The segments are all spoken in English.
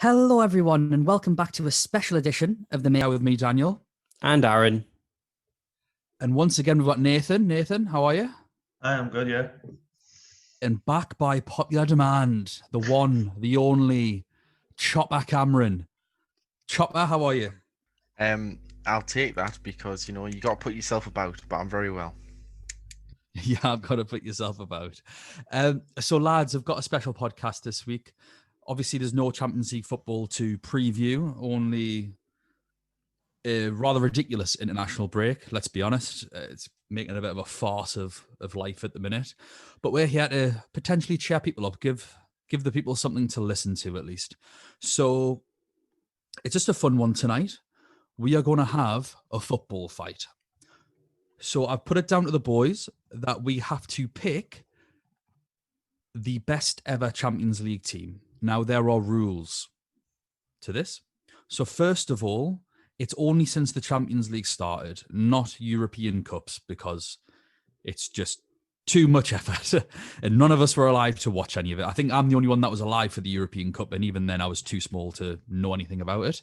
Hello, everyone, and welcome back to a special edition of the Mayor with me, Daniel. And Aaron. And once again, we've got Nathan. Nathan, how are you? I am good, yeah. And back by popular demand, the one, the only, Chopper Cameron. Chopper, how are you? I'll take that because, you got to put yourself about, but I'm very well. Yeah, I've got to put yourself about. So, lads, I've got a special podcast this week. Obviously, there's no Champions League football to preview, only a rather ridiculous international break, let's be honest. It's making a bit of a farce of life at the minute. But we're here to potentially cheer people up, give the people something to listen to at least. So it's just a fun one tonight. We are going to have a football fight. So I've put it down to the boys that we have to pick the best ever Champions League team. Now, there are rules to this. So first of all, it's only since the Champions League started, not European Cups, because it's just too much effort. And none of us were alive to watch any of it. I think I'm the only one that was alive for the European Cup, and even then I was too small to know anything about it.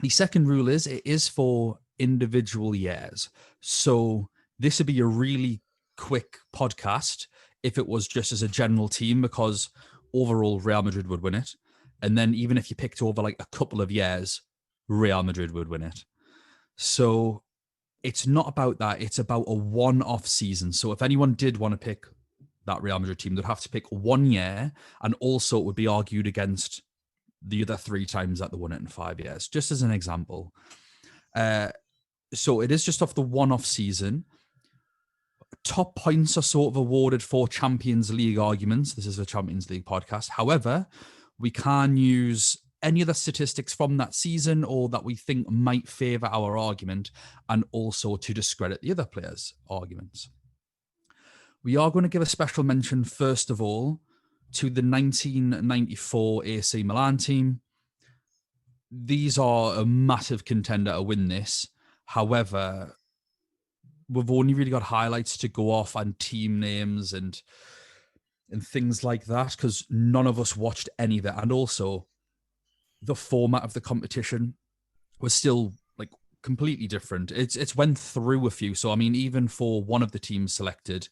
The second rule is it is for individual years. So this would be a really quick podcast if it was just as a general team, because overall Real Madrid would win it. And then even if you picked over like a couple of years, Real Madrid would win it. So it's not about that. It's about a one-off season. So if anyone did want to pick that Real Madrid team, they'd have to pick 1 year, and also it would be argued against the other 3 times that they won it in 5 years, just as an example. So it is just off the one-off season. Top points are sort of awarded for Champions League arguments. This is a Champions League podcast. However, we can use any other statistics from that season or that we think might favour our argument, and also to discredit the other players' arguments. We are going to give a special mention, first of all, to the 1994 AC Milan team. These are a massive contender to win this. However, we've only really got highlights to go off and team names and things like that, because none of us watched any of it. And also, the format of the competition was still like completely different. It's went through a few. So, I mean, even for one of the teams selected,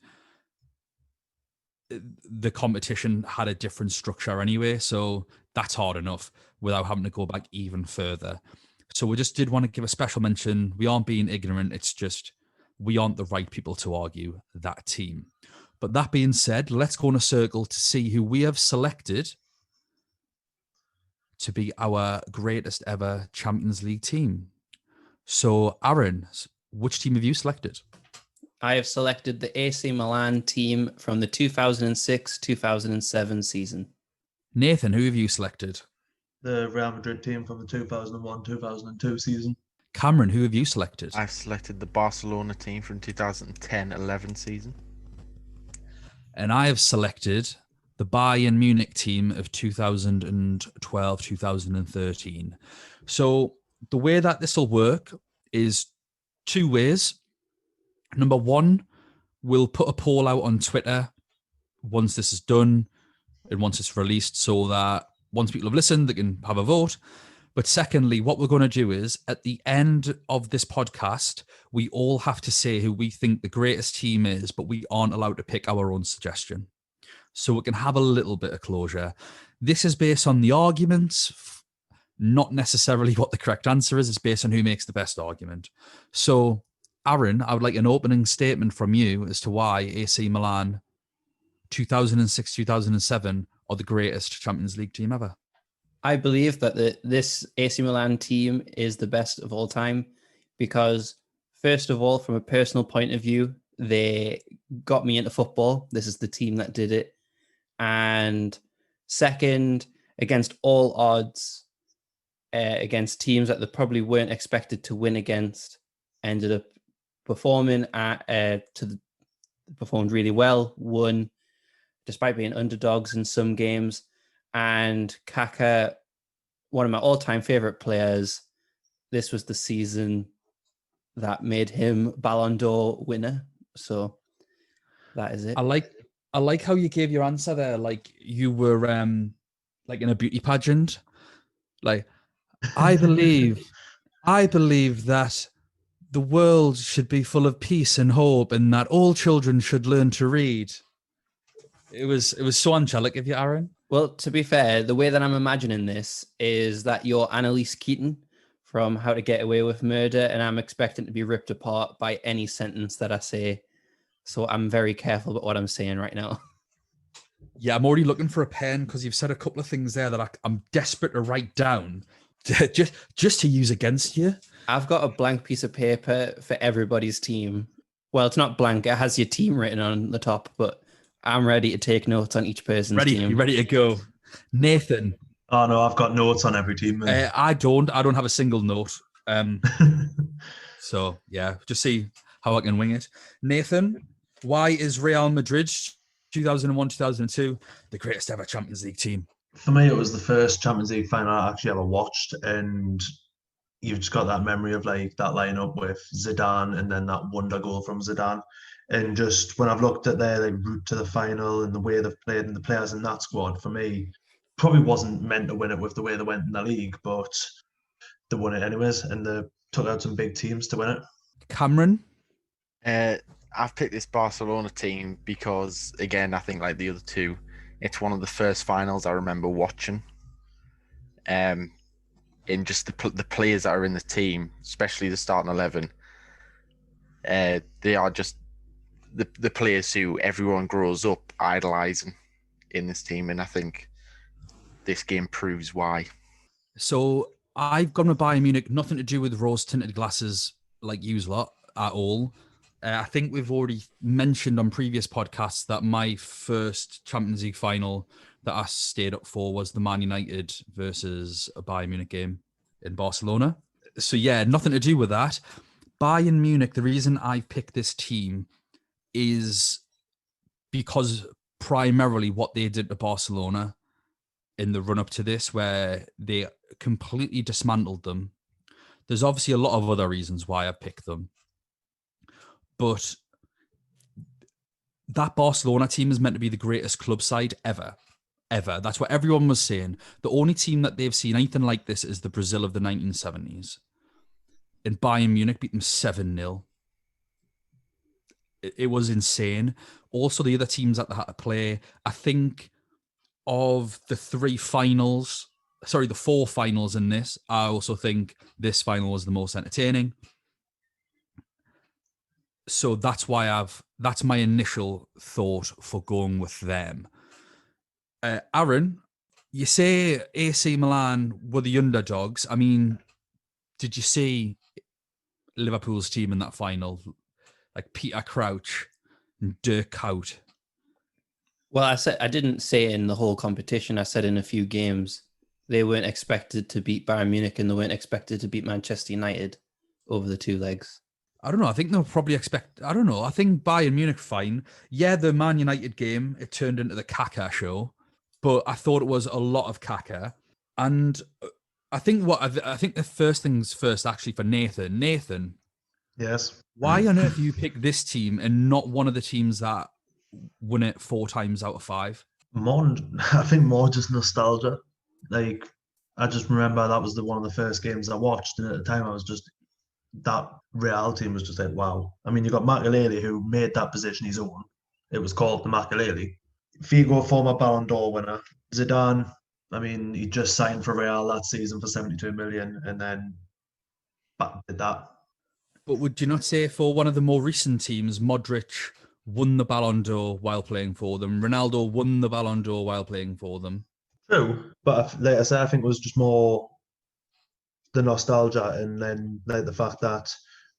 the competition had a different structure anyway. So that's hard enough without having to go back even further. So we just did want to give a special mention. We aren't being ignorant. It's just we aren't the right people to argue that team. But that being said, let's go in a circle to see who we have selected to be our greatest ever Champions League team. So, Aaron, which team have you selected? I have selected the AC Milan team from the 2006-2007 season. Nathan, who have you selected? The Real Madrid team from the 2001-2002 season. Cameron, who have you selected? I've selected the Barcelona team from 2010-11 season. And I have selected the Bayern Munich team of 2012-2013. So the way that this will work is 2 ways. Number 1, we'll put a poll out on Twitter once this is done and once it's released, so that once people have listened, they can have a vote. But secondly, what we're going to do is at the end of this podcast, we all have to say who we think the greatest team is, but we aren't allowed to pick our own suggestion. So we can have a little bit of closure. This is based on the arguments, not necessarily what the correct answer is. It's based on who makes the best argument. So, Aaron, I would like an opening statement from you as to why AC Milan 2006-2007 are the greatest Champions League team ever. I believe that this AC Milan team is the best of all time because, first of all, from a personal point of view, they got me into football. This is the team that did it. And second, against all odds, against teams that they probably weren't expected to win against, ended up performing performed really well, won despite being underdogs in some games. And Kaká, one of my all-time favorite players, this was the season that made him Ballon d'Or winner. So that is it. I like how you gave your answer there. Like you were like in a beauty pageant. Like, I believe that the world should be full of peace and hope, and that all children should learn to read. It was so angelic of you, Aaron. Well, to be fair, the way that I'm imagining this is that you're Annalise Keaton from How to Get Away with Murder, and I'm expecting to be ripped apart by any sentence that I say. So I'm very careful about what I'm saying right now. Yeah, I'm already looking for a pen because you've said a couple of things there that I'm desperate to write down, just to use against you. I've got a blank piece of paper for everybody's team. Well, it's not blank; it has your team written on the top, but I'm ready to take notes on each person's team. You ready to go? Nathan. Oh no, I've got notes on every team. I don't have a single note. So yeah, just see how I can wing it. Nathan, why is Real Madrid 2001-2002 the greatest ever Champions League team? For me, it was the first Champions League final I actually ever watched, and you've just got that memory of like that lineup with Zidane and then that wonder goal from Zidane. And just when I've looked at their like, route to the final and the way they've played and the players in that squad, for me, probably wasn't meant to win it with the way they went in the league, but they won it anyways, and they took out some big teams to win it. Cameron? I've picked this Barcelona team because, again, I think like the other two, it's one of the first finals I remember watching. In just the players that are in the team, especially the starting 11, they are just the players who everyone grows up idolizing in this team, and I think this game proves why. So I've gone with Bayern Munich, nothing to do with rose-tinted glasses like yous lot at all. I think we've already mentioned on previous podcasts that my first Champions League final that I stayed up for was the Man United versus a Bayern Munich game in Barcelona. So yeah, nothing to do with that. Bayern Munich, the reason I picked this team is because primarily what they did to Barcelona in the run-up to this, where they completely dismantled them. There's obviously a lot of other reasons why I picked them. But that Barcelona team is meant to be the greatest club side ever. Ever. That's what everyone was saying. The only team that they've seen anything like this is the Brazil of the 1970s. And Bayern Munich beat them 7-0. It was insane. Also, the other teams that they had to play, I think of the four finals in this, I also think this final was the most entertaining. So that's my initial thought for going with them. Aaron, you say AC Milan were the underdogs. I mean, did you see Liverpool's team in that final? Like Peter Crouch and Dirk Kuyt. Well, I didn't say in the whole competition. I said in a few games they weren't expected to beat Bayern Munich and they weren't expected to beat Manchester United over the two legs. I don't know. I think they'll probably I don't know. I think Bayern Munich fine. Yeah, the Man United game, it turned into the Kaka show, but I thought it was a lot of Kaka. And I think the first things first, actually, for Nathan. Nathan. Yes. Why on earth you pick this team and not one of the teams that won it 4 times out of 5? I think more just nostalgia. Like, I just remember that was one of the first games I watched, and at the time I was just, that Real team was just like, wow. I mean, you got Makelele, who made that position his own. It was called the Makelele. Figo, former Ballon d'Or winner. Zidane, I mean, he just signed for Real that season for 72 million, and then did that. But would you not say for one of the more recent teams, Modric won the Ballon d'Or while playing for them? Ronaldo won the Ballon d'Or while playing for them. True, but like I said, I think it was just more the nostalgia, and then like the fact that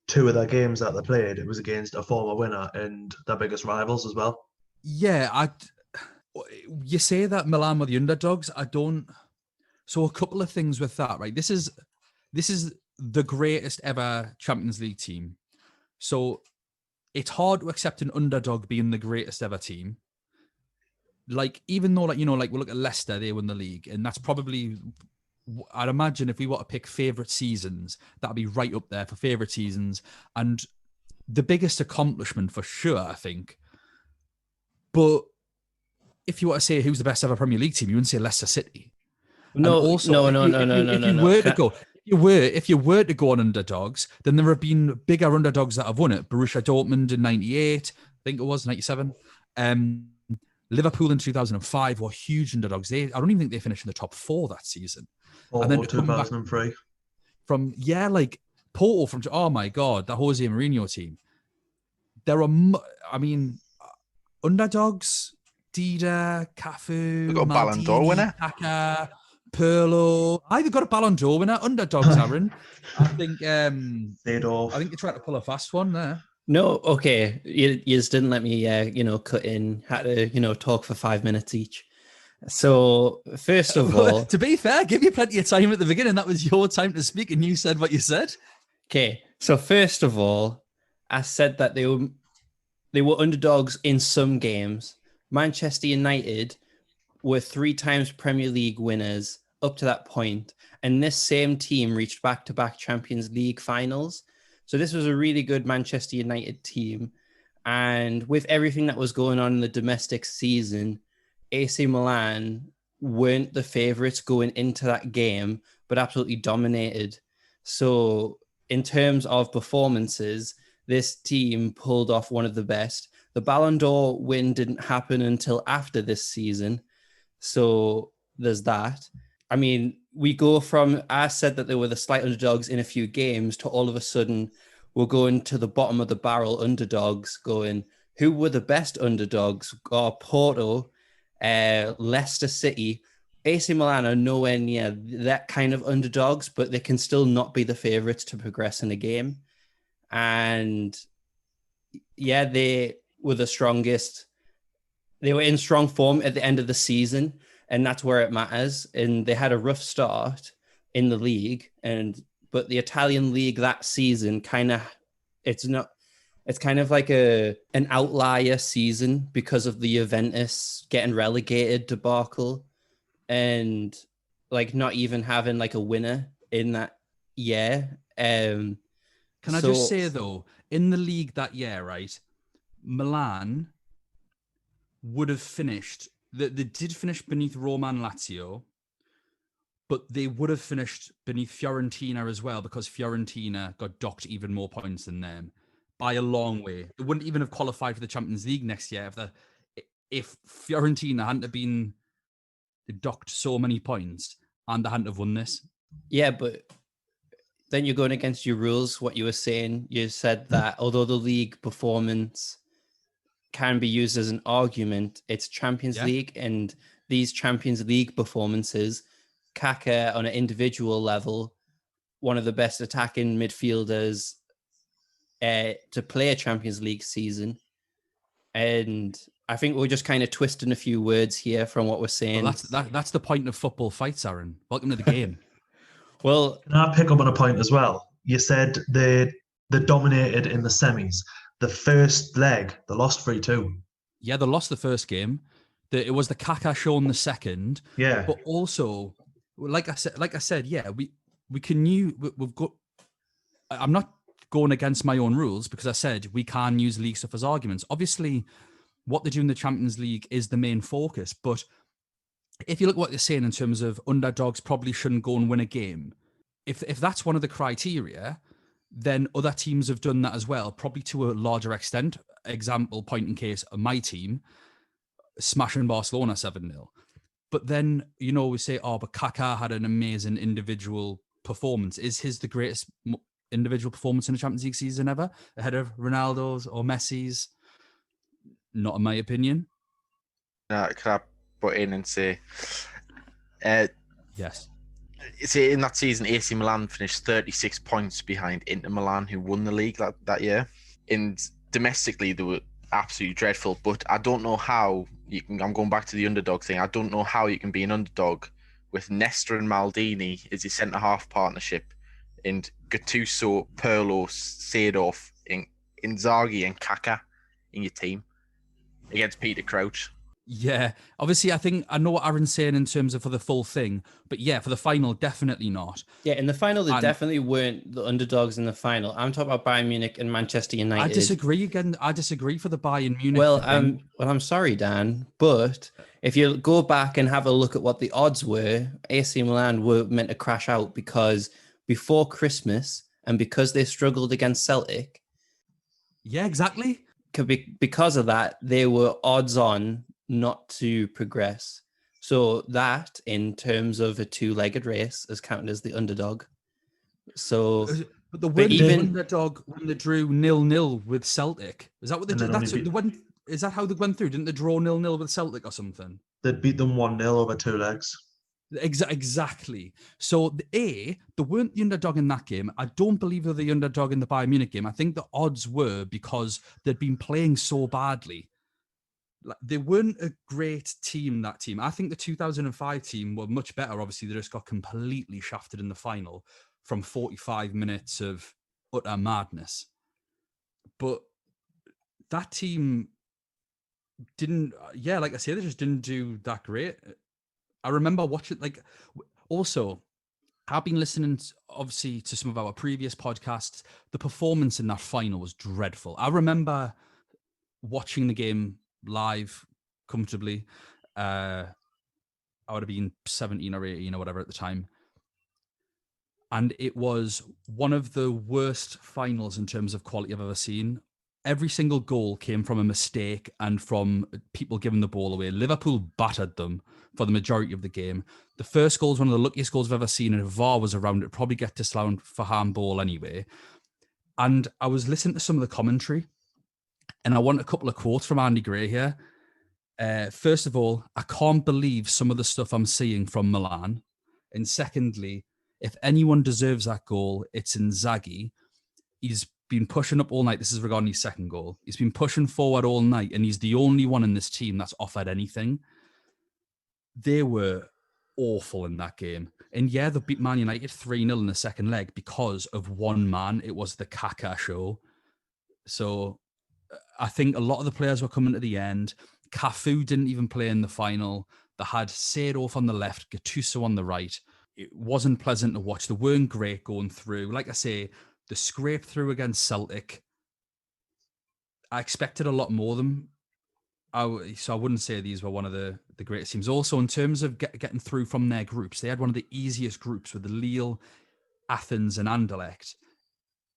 2 of their games that they played, it was against a former winner and their biggest rivals as well. Yeah, you say that Milan were the underdogs. I don't. So a couple of things with that, right? This is the greatest ever Champions League team. So it's hard to accept an underdog being the greatest ever team. Like, even though, like, you know, like we look at Leicester, they won the league, and that's probably, I'd imagine if we want to pick favourite seasons, that'd be right up there for favourite seasons. And the biggest accomplishment for sure, I think. But if you want to say who's the best ever Premier League team, you wouldn't say Leicester City. No, And also, no, if no, you, no, if no, you, no, if no, you no. were to go, if you were to go on underdogs, then there have been bigger underdogs that have won it. Borussia Dortmund in '98, I think it was '97. Liverpool in 2005 were huge underdogs. I don't even think they finished in the top 4 that season. And then Or to come back 2003. from like Porto from, oh my God, the Jose Mourinho team. There are, underdogs, Dida, Cafu, We've got a Ballon d'Or Maldini, winner. Kaká, Pirlo. They've got a Ballon d'Or winner. Underdogs, Aaron. I think Seedorf. you're trying to pull a fast one there. No, okay. You just didn't let me, cut in. Had to, talk for 5 minutes each. So first of all, To be fair, give you plenty of time at the beginning. That was your time to speak, and you said what you said. okay. So first of all, I said that they were underdogs in some games. Manchester United were 3 times Premier League winners up to that point, and this same team reached back-to-back Champions League finals. So this was a really good Manchester United team. And with everything that was going on in the domestic season, AC Milan weren't the favourites going into that game, but absolutely dominated. So in terms of performances, this team pulled off one of the best. The Ballon d'Or win didn't happen until after this season. So there's that. I mean, we go from, I said that they were the slight underdogs in a few games to all of a sudden we're going to the bottom of the barrel underdogs going, who were the best underdogs? Porto, Leicester City. AC Milan are nowhere near that kind of underdogs, but they can still not be the favourites to progress in a game. And yeah, they were the strongest. They were in strong form at the end of the season, and that's where it matters. And they had a rough start in the league, but the Italian league that season it's kind of like an outlier season because of the Juventus getting relegated debacle and like not even having like a winner in that year. Can I just say though, in the league that year, right, Milan would have finished. They did finish beneath Roma and Lazio, but they would have finished beneath Fiorentina as well because Fiorentina got docked even more points than them by a long way. They wouldn't even have qualified for the Champions League next year if Fiorentina hadn't have been docked so many points and they hadn't have won this. Yeah, but then you're going against your rules. What you were saying, you said that although the league performance can be used as an argument, it's Champions League, and these Champions League performances, Kaká on an individual level, one of the best attacking midfielders to play a Champions League season. And I think we're just kind of twisting a few words here from what we're saying. Well, that's the point of football fights, Aaron. Welcome to the game. Well, can I pick up on a point as well? You said they dominated in the semis. The first leg, they lost 3-2. Yeah, they lost the first game. It was the Kaká show in the second. Yeah. But also, like I said, yeah, we've got. I'm not going against my own rules because I said we can use league stuff as arguments. Obviously, what they do in the Champions League is the main focus. But if you look at what they're saying in terms of underdogs probably shouldn't go and win a game, if that's one of the criteria, then other teams have done that as well, probably to a larger extent. Example, point in case of my team, smashing Barcelona 7-0. But then, we say, but Kaká had an amazing individual performance. Is his the greatest individual performance in a Champions League season ever? Ahead of Ronaldo's or Messi's? Not in my opinion. Could I butt in and say, yes. See, in that season, AC Milan finished 36 points behind Inter Milan, who won the league that year. And domestically, they were absolutely dreadful. But I don't know how you can. I'm going back to the underdog thing. I don't know how you can be an underdog with Nesta and Maldini as your centre half partnership, and Gattuso, Pirlo, Seedorf, Inzaghi, and Kaká in your team against Peter Crouch. Yeah, obviously, I know what Aaron's saying in terms of for the full thing, but yeah, for the final, definitely not. Yeah, in the final, they And definitely weren't the underdogs in the final. I'm talking about Bayern Munich and Manchester United. I disagree again. I disagree for the Bayern Munich. Well, thing. I'm sorry, Dan, but if you go back and have a look at what the odds were, AC Milan were meant to crash out because before Christmas and because they struggled against Celtic, Yeah, exactly. because of that, they were odds on not to progress. So that, in terms of a two-legged race, is counted as the underdog. So, But the win even- underdog when they drew 0-0 with Celtic. Is that what they And did? then That's only the one. Is that how they went through? Didn't they draw 0-0 with Celtic or something? They beat them 1-0 over 2 legs. Exactly. So they weren't the underdog in that game. I don't believe they're the underdog in the Bayern Munich game. I think the odds were because they'd been playing so badly. Like, they weren't a great team, that team. I think the 2005 team were much better. Obviously, they just got completely shafted in the final from 45 minutes of utter madness. But that team didn't, yeah, like I say, they just didn't do that great. I remember watching, like, also, I've been listening, obviously, to some of our previous podcasts. The performance in that final was dreadful. I remember watching the game live comfortably. I would have been 17 or 18 or whatever at the time. And it was one of the worst finals in terms of quality I've ever seen. Every single goal came from a mistake and from people giving the ball away. Liverpool battered them for the majority of the game. The first goal is one of the luckiest goals I've ever seen, and if VAR was around, it'd probably get disallowed for handball anyway. And I was listening to some of the commentary, and I want a couple of quotes from Andy Gray here. First of all, I can't believe some of the stuff I'm seeing from Milan. And secondly, if anyone deserves that goal, it's Inzaghi. He's been pushing up all night. This is regarding his second goal. He's been pushing forward all night, and he's the only one in this team that's offered anything. They were awful in that game. And yeah, they beat Man United 3-0 in the second leg because of one man. It was the Kaká show. So I think a lot of the players were coming to the end. Cafu didn't even play in the final. They had Seedorf on the left, Gattuso on the right. It wasn't pleasant to watch. They weren't great going through. Like I say, the scrape through against Celtic, I expected a lot more of them. So I wouldn't say these were one of the greatest teams. Also, in terms of getting through from their groups, they had one of the easiest groups with the Lille, Athens, and Anderlecht.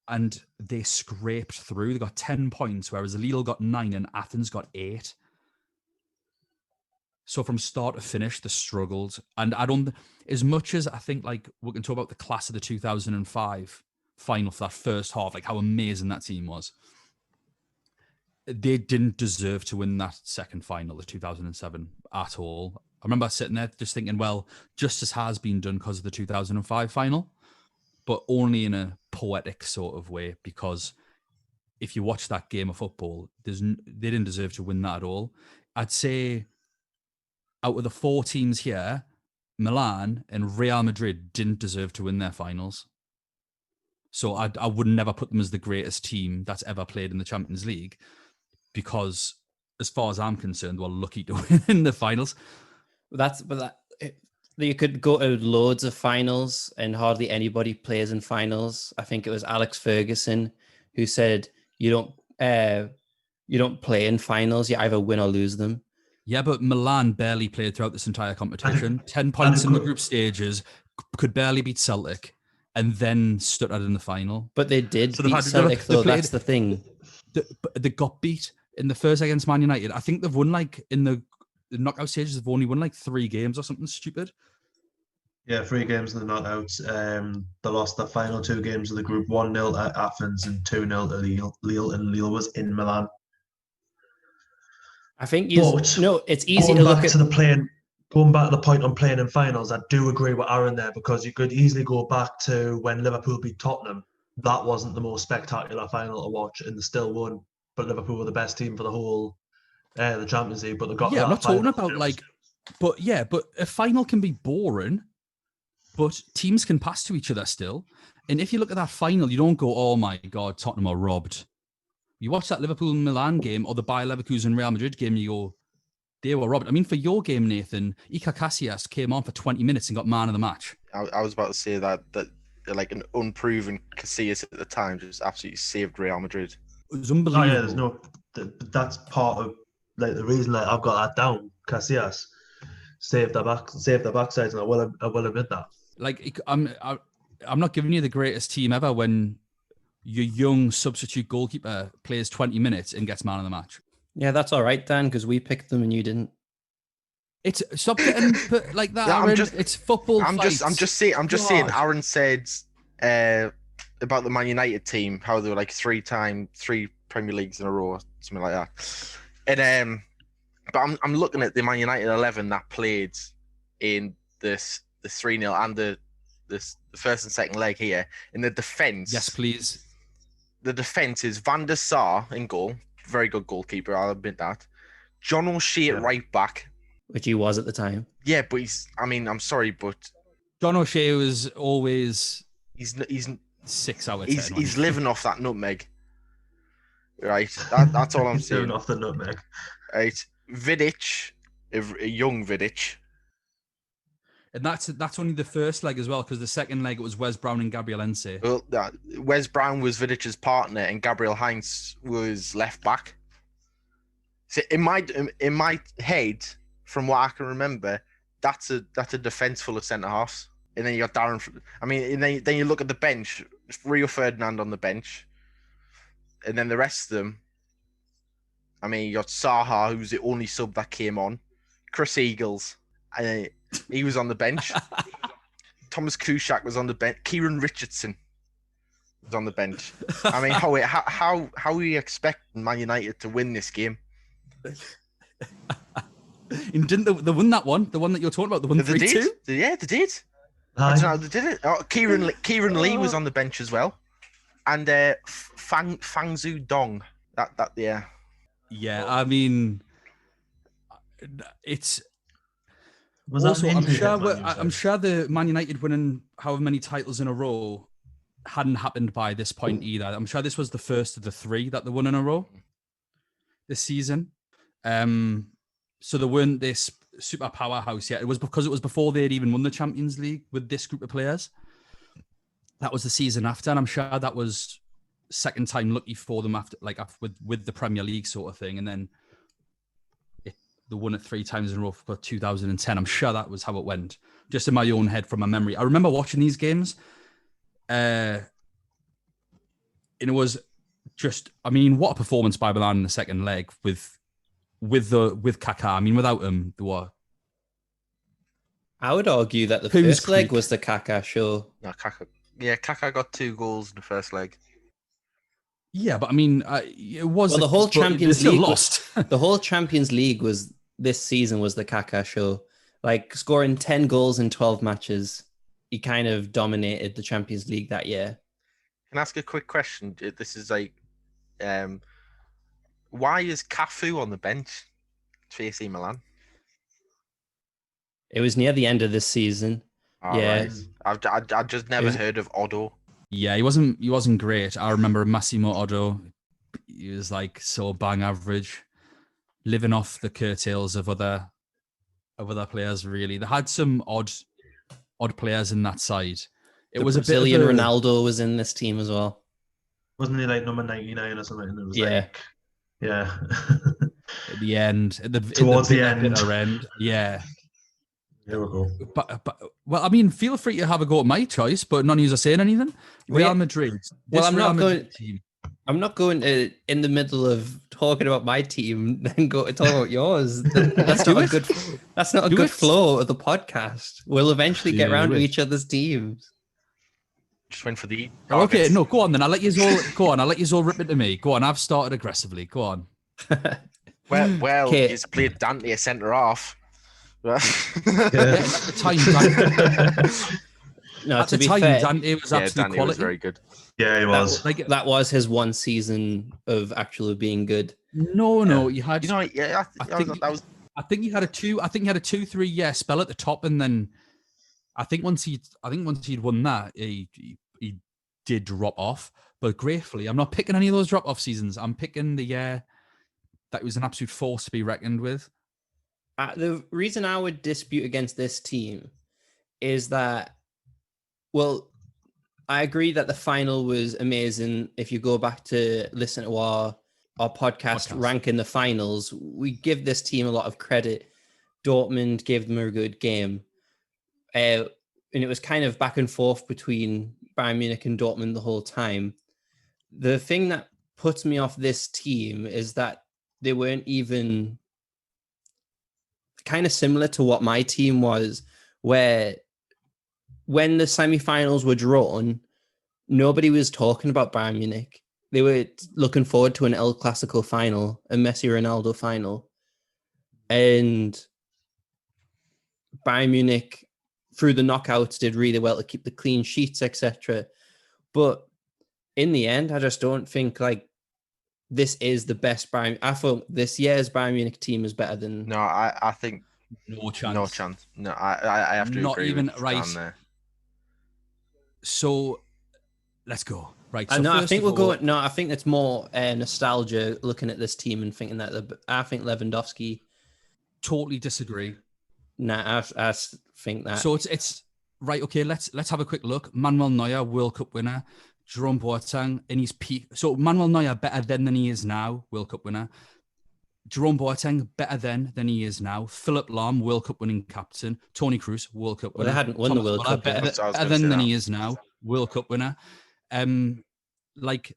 And they scraped through. They got 10 points, whereas Lille got 9 and Athens got 8. So from start to finish, they struggled. And I don't, as much as I think, like, we can talk about the class of the 2005 final for that first half, like how amazing that team was. They didn't deserve to win that second final, the 2007, at all. I remember sitting there just thinking, well, justice has been done because of the 2005 final, but only in a poetic sort of way, because if you watch that game of football, they didn't deserve to win that at all. I'd say out of the 4 teams here, Milan and Real Madrid didn't deserve to win their finals. So I would never put them as the greatest team that's ever played in the Champions League, because as far as I'm concerned, we're lucky to win in the finals. You could go to loads of finals and hardly anybody plays in finals. I think it was Alex Ferguson who said, you don't play in finals. You either win or lose them. Yeah, but Milan barely played throughout this entire competition. 10 points in the group stages, could barely beat Celtic, and then stood out in the final. But they did beat Celtic, though. That's the thing. They got beat in the first against Man United. I think they've won, like, in the knockout stages, they've only won like 3 games or something stupid. Yeah, 3 games in the knockouts. They lost the final 2 games of the group, 1-0 at Athens and 2-0 to Lille, and Lille was in Milan. I think it's easy to look at going back to the point on playing in finals. I do agree with Aaron there, because you could easily go back to when Liverpool beat Tottenham. That wasn't the most spectacular final to watch, and they still won. But Liverpool were the best team for the whole the Champions League. But they got I'm not talking about but a final can be boring, but teams can pass to each other still. And if you look at that final, you don't go, "Oh my God, Tottenham are robbed." You watch that Liverpool and Milan game or the Bayer Leverkusen Real Madrid game, you go, they were robbed. I mean, for your game, Nathan, Iker Casillas came on for 20 minutes and got man of the match. I was about to say that like an unproven Casillas at the time just absolutely saved Real Madrid. It was unbelievable. Oh yeah, there's no. That's part of like the reason that I've got that down. Casillas saved the backsides, and I will admit that. Like I'm not giving you the greatest team ever when your young substitute goalkeeper plays 20 minutes and gets man of the match. Yeah, that's all right, Dan, because we picked them and you didn't. It's stop getting put like that. Yeah, Aaron. It's football. I'm fights. just saying. Aaron said about the Man United team how they were like three Premier Leagues in a row, something like that. And but I'm looking at the Man United 11 that played in the 3-0 and the first and second leg here. In the defense, Yes, please. The defense is Van der Sar in goal, very good goalkeeper. I'll admit that. John O'Shea at right back. Which he was at the time. Yeah, but I'm sorry, but John O'Shea was always he's 6 out of 10. he's living off that nutmeg, right? That's all I'm saying. Living off the nutmeg. Right, Vidic, a young Vidic. And that's only the first leg as well, because the second leg it was Wes Brown and Gabriel Heinze. Well, Wes Brown was Vidic's partner, and Gabriel Heinz was left back. So in my head, from what I can remember, that's a defense full of centre halves. And then you got Darren. I mean, and then you look at the bench. Rio Ferdinand on the bench, and then the rest of them. I mean, you got Saha, who's the only sub that came on. Chris Eagles, he was on the bench. Thomas Kuszak was on the bench. Kieran Richardson was on the bench. I mean, how are we expecting Man United to win this game? And didn't they win that one? The one that you're talking about, the one 3-2? Yeah, they did. I don't know, they did it. Oh, Kieran Lee was on the bench as well, and Fangzu Dong. That yeah. Yeah, I mean, it's. Was that Also, an I'm injury sure. hit, man, you I'm said? sure the Man United winning however many titles in a row hadn't happened by this point either. I'm sure this was the first of the 3 that they won in a row this season. So they weren't this super powerhouse yet. It was because it was before they'd even won the Champions League with this group of players. That was the season after, and I'm sure that was second time lucky for them after with the Premier League sort of thing. And then they won it 3 times in a row for 2010. I'm sure that was how it went, just in my own head from my memory. I remember watching these games, and it was just, I mean, what a performance by Milan in the second leg with Kaká. I mean, without him, they were. I would argue that the Coons first leg Creek. was the Kaká show. No, Kaká got 2 goals in the first leg. Yeah, but I mean, it was. Well, the whole but they Champions still League lost. The whole Champions League was this season was the Kaká show. Like scoring 10 goals in 12 matches, he kind of dominated the Champions League that year. Can I ask a quick question? This is like, why is Cafu on the bench for AC Milan? It was near the end of this season. Yeah. Right. I've just never heard of Otto. Yeah, he wasn't great. I remember Massimo Otto. He was like so bang average, living off the curtails of other players. Really, they had some odd players in that side. It was Brazilian a bit of Ronaldo was in this team as well. Wasn't he like number 99 or something? It was Yeah. yeah. at the end, Towards the bitter end. end. Yeah. Here we go. But well, I mean, feel free to have a go at my choice, but none of you are saying anything. Real Madrid. Well, This I'm Real not Madrid going- team. I'm not going to, in the middle of talking about my team, then go to talk about yours. That's Do not a it. good. That's not a Do good it. flow of the podcast. We'll eventually get Do around to it. each other's teams. Just went for the Okay, targets. no, go on then. I'll let you all go on. I'll let you all rip into me. Go on. I've started aggressively. Go on. Well, Okay. he's played Dante a centre half. Yeah, at the time, Dante, No, at to the be time, fair, Dante was Yeah, absolute Dante quality. was very good. Yeah, he was. Like, that was his one season of actually being good. no, you had. You know, yeah, I think that was I think he had a 2-3 year spell at the top, and then I think once he'd won that, he did drop off. But gratefully, I'm not picking any of those drop off seasons. I'm picking the year that was an absolute force to be reckoned with. The reason I would dispute against this team is that, well, I agree that the final was amazing. If you go back to listen to our podcast ranking the finals, we give this team a lot of credit. Dortmund gave them a good game. And it was kind of back and forth between Bayern Munich and Dortmund the whole time. The thing that puts me off this team is that they weren't even kind of similar to what my team was, where when the semi-finals were drawn, nobody was talking about Bayern Munich. They were looking forward to an El Clasico final, a Messi-Ronaldo final. And Bayern Munich, through the knockouts, did really well to keep the clean sheets, etc. But in the end, I just don't think like this is the best Bayern. I thought this year's Bayern Munich team is better than. No, I think no chance. No chance. No, I have to Not agree even with right. Dan there. So let's go. Right. So No, I think we'll go. No, I think it's more nostalgia looking at this team and thinking that I think Lewandowski. Totally disagree. Nah, I think that. So it's right. Okay, let's have a quick look. Manuel Neuer, World Cup winner. Jerome Boateng in his peak. So Manuel Neuer better then than he is now, World Cup winner. Jerome Boateng better then than he is now. Philip Lahm, World Cup winning captain. Toni Kroos, World Cup winner. Well, they hadn't won the World Cup better yet. than he is now, World Cup winner. Like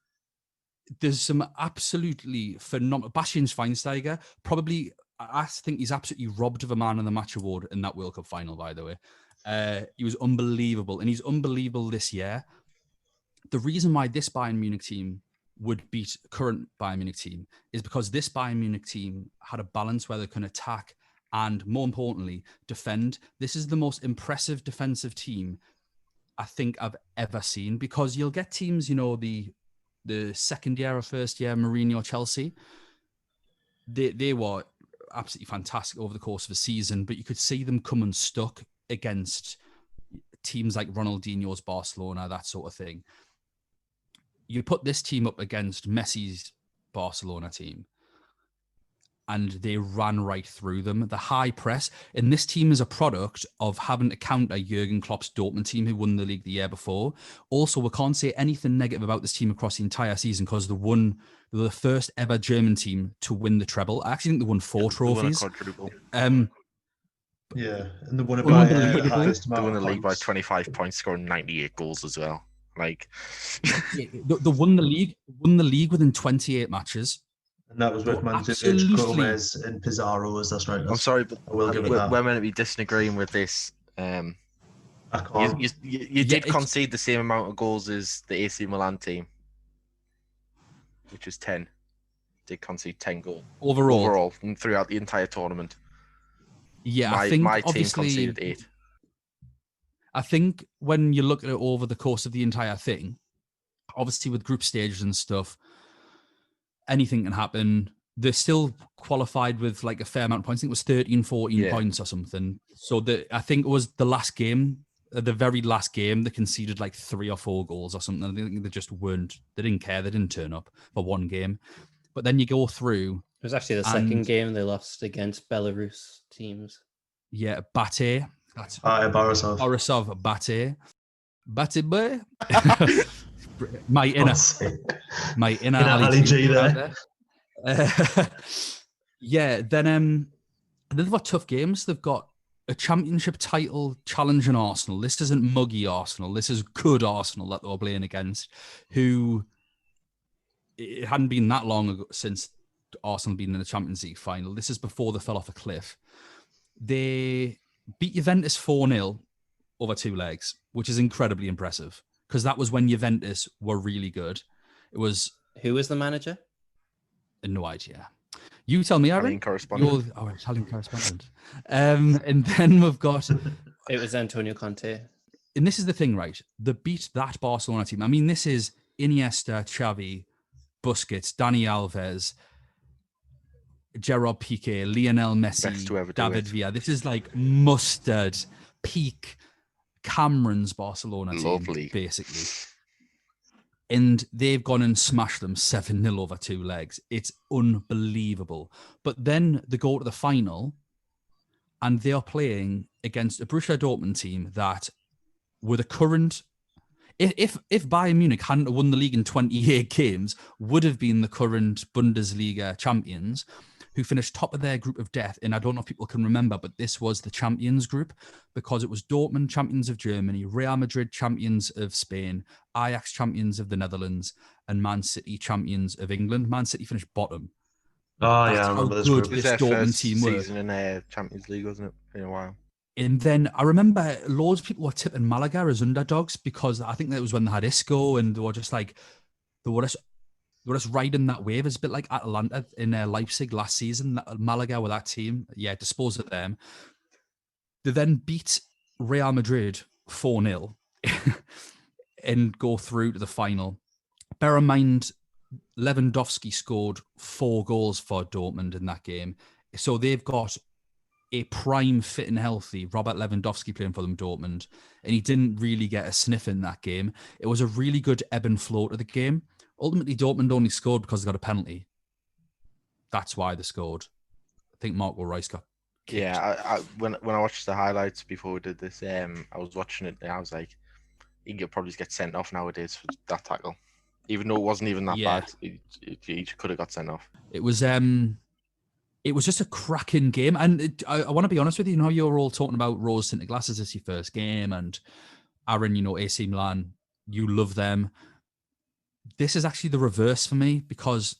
there's some absolutely phenomenal. Bastian Schweinsteiger, probably, I think he's absolutely robbed of a man of the match award in that World Cup final, by the way. He was unbelievable, and he's unbelievable this year. The reason why this Bayern Munich team would beat current Bayern Munich team is because this Bayern Munich team had a balance where they can attack and, more importantly, defend. This is the most impressive defensive team I think I've ever seen, because you'll get teams, you know, the second year or first year, Mourinho, Chelsea, they were absolutely fantastic over the course of the season, but you could see them come unstuck against teams like Ronaldinho's Barcelona, that sort of thing. You put this team up against Messi's Barcelona team, and they ran right through them. The high press, and this team is a product of having to counter Jurgen Klopp's Dortmund team, who won the league the year before. Also, we can't say anything negative about this team across the entire season, because they were the first ever German team to win the treble. I actually think they won 4 trophies. They won a quadruple. Yeah, and they won it by highest amount. They won the of league by points. 25 points, scoring 98 goals as well. Like, They won the league within 28 matches. And that was with Mandzukic, Gomez, and Pizarro as that's right. I'm sorry, but I will give it that. we're meant to be disagreeing with this. I can't. You did concede the same amount of goals as the AC Milan team, which was 10. Did concede 10 goals overall and throughout the entire tournament. Yeah, I think my team obviously conceded 8. I think when you look at it over the course of the entire thing, obviously with group stages and stuff, anything can happen. They're still qualified with like a fair amount of points. I think it was 13, 14 points or something. So I think it was the last game, the very last game, they conceded like 3 or 4 goals or something. I think they just weren't, they didn't care. They didn't turn up for one game. But then you go through. It was actually the second game they lost against Belarus teams. Yeah, Bate. That's Borisov. Bate boy. my inner Ali G there. Yeah, then they've got tough games. They've got a championship title challenging Arsenal. This isn't muggy Arsenal. This is good Arsenal that they were playing against, who it hadn't been that long ago since Arsenal been in the Champions League final. This is before they fell off a cliff. They beat Juventus 4-0 over 2 legs, which is incredibly impressive, because that was when Juventus were really good. It was... Who was the manager? No idea. You tell me, Aaron. Italian correspondent. Italian correspondent. And then we've got... It was Antonio Conte. And this is the thing, right? They beat that Barcelona team. I mean, this is Iniesta, Xavi, Busquets, Dani Alves, Gerard Piqué, Lionel Messi, David Villa. This is like mustard, peak Cameron's Barcelona team, Lovely. basically. And they've gone and smashed them 7-0 over 2 legs. It's unbelievable. But then they go to the final and they are playing against a Borussia Dortmund team that were the current. If Bayern Munich hadn't won the league in 28 games, would have been the current Bundesliga champions, who finished top of their group of death. And I don't know if people can remember, but this was the Champions Group, because it was Dortmund, champions of Germany, Real Madrid, champions of Spain, Ajax, champions of the Netherlands, and Man City, champions of England. Man City finished bottom. Oh, That's yeah, I how remember this good group. It was this their Dortmund first team were. season in Champions League, wasn't it? In a while. And then I remember loads of people were tipping Malaga as underdogs, because I think that was when they had Isco, and they were just riding that wave. It's a bit like Atalanta in Leipzig last season. Malaga with that team, dispose of them. They then beat Real Madrid 4-0 and go through to the final. Bear in mind, Lewandowski scored 4 goals for Dortmund in that game. So they've got a prime, fit and healthy Robert Lewandowski playing for them, Dortmund, and he didn't really get a sniff in that game. It was a really good ebb and flow to the game. Ultimately, Dortmund only scored because they got a penalty. That's why they scored. I think Marco Reus got kicked. Yeah, when I watched the highlights before we did this, I was watching it and I was like, he could probably get sent off nowadays for that tackle. Even though it wasn't even that bad, he could have got sent off. It was just a cracking game. And I want to be honest with you, you're all talking about rose-tinted glasses as your first game, and Aaron, AC Milan, you love them. This is actually the reverse for me, because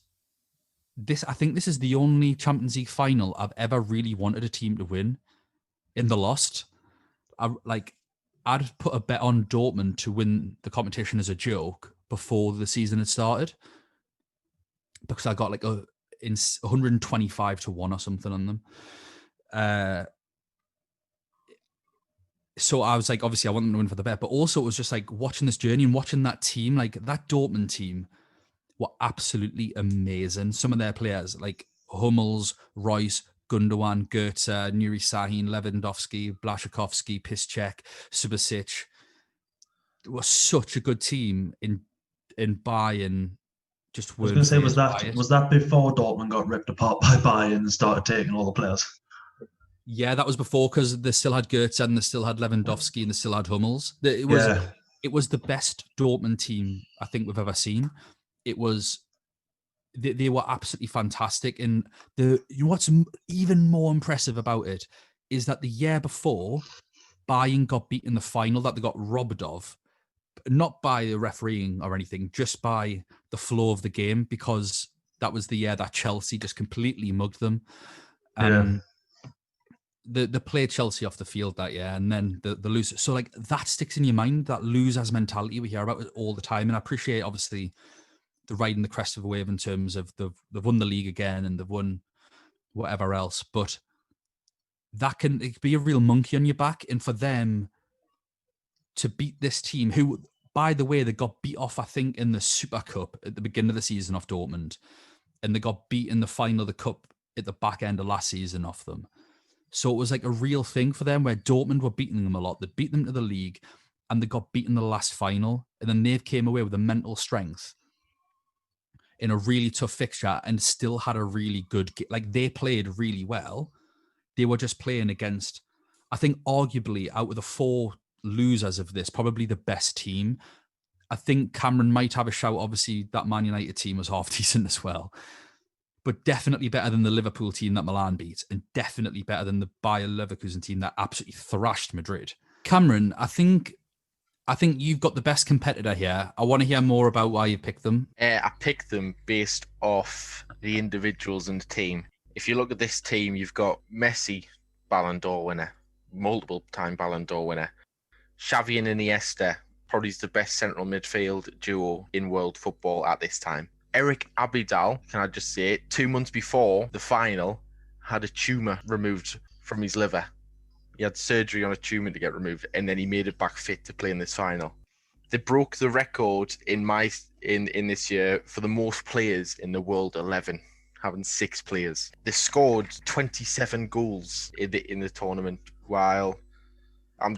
I think this is the only Champions League final I've ever really wanted a team to win, and they lost. I'd put a bet on Dortmund to win the competition as a joke before the season had started, because I got like 125 to 1 or something on them. So I was like, obviously I want them to win for the bet, but also it was just like watching this journey and watching that team, like that Dortmund team were absolutely amazing. Some of their players like Hummels, Reus, Gundogan, Goetze, Nuri Sahin, Lewandowski, Blaszczykowski, Piszczek, Subasic. It was such a good team in Bayern. I was going to say, was that before Dortmund got ripped apart by Bayern and started taking all the players? Yeah, that was before, because they still had Goetze and they still had Lewandowski and they still had Hummels. It was the best Dortmund team I think we've ever seen. It was they were absolutely fantastic. And what's even more impressive about it is that the year before, Bayern got beat in the final that they got robbed of, not by the refereeing or anything, just by the flow of the game, because that was the year that Chelsea just completely mugged them. They played Chelsea off the field that year, and then the loser. So like that sticks in your mind, that losers mentality we hear about it all the time. And I appreciate obviously the riding the crest of a wave in terms of they've won the league again and they've won whatever else, but it can be a real monkey on your back. And for them to beat this team, who, by the way, they got beat off, I think, in the Super Cup at the beginning of the season off Dortmund, and they got beat in the final of the Cup at the back end of last season off them. So it was like a real thing for them, where Dortmund were beating them a lot. They beat them to the league, and they got beaten in the last final, and then they came away with a mental strength in a really tough fixture and still had a really good, like they played really well. They were just playing against, I think, arguably out of the 4 losers of this, probably the best team. I think Cameron might have a shout. Obviously, that Man United team was half decent as well, but definitely better than the Liverpool team that Milan beat, and definitely better than the Bayer Leverkusen team that absolutely thrashed Madrid. Cameron, I think you've got the best competitor here. I want to hear more about why you picked them. I picked them based off the individuals in the team. If you look at this team, you've got Messi, Ballon d'Or winner, multiple-time Ballon d'Or winner. Xavi and Iniesta, probably the best central midfield duo in world football at this time. Eric Abidal, can I just say it, 2 months before the final, had a tumour removed from his liver. He had surgery on a tumour to get removed, and then he made it back fit to play in this final. They broke the record in this year for the most players in the World 11, having 6 players. They scored 27 goals in the tournament, while I'm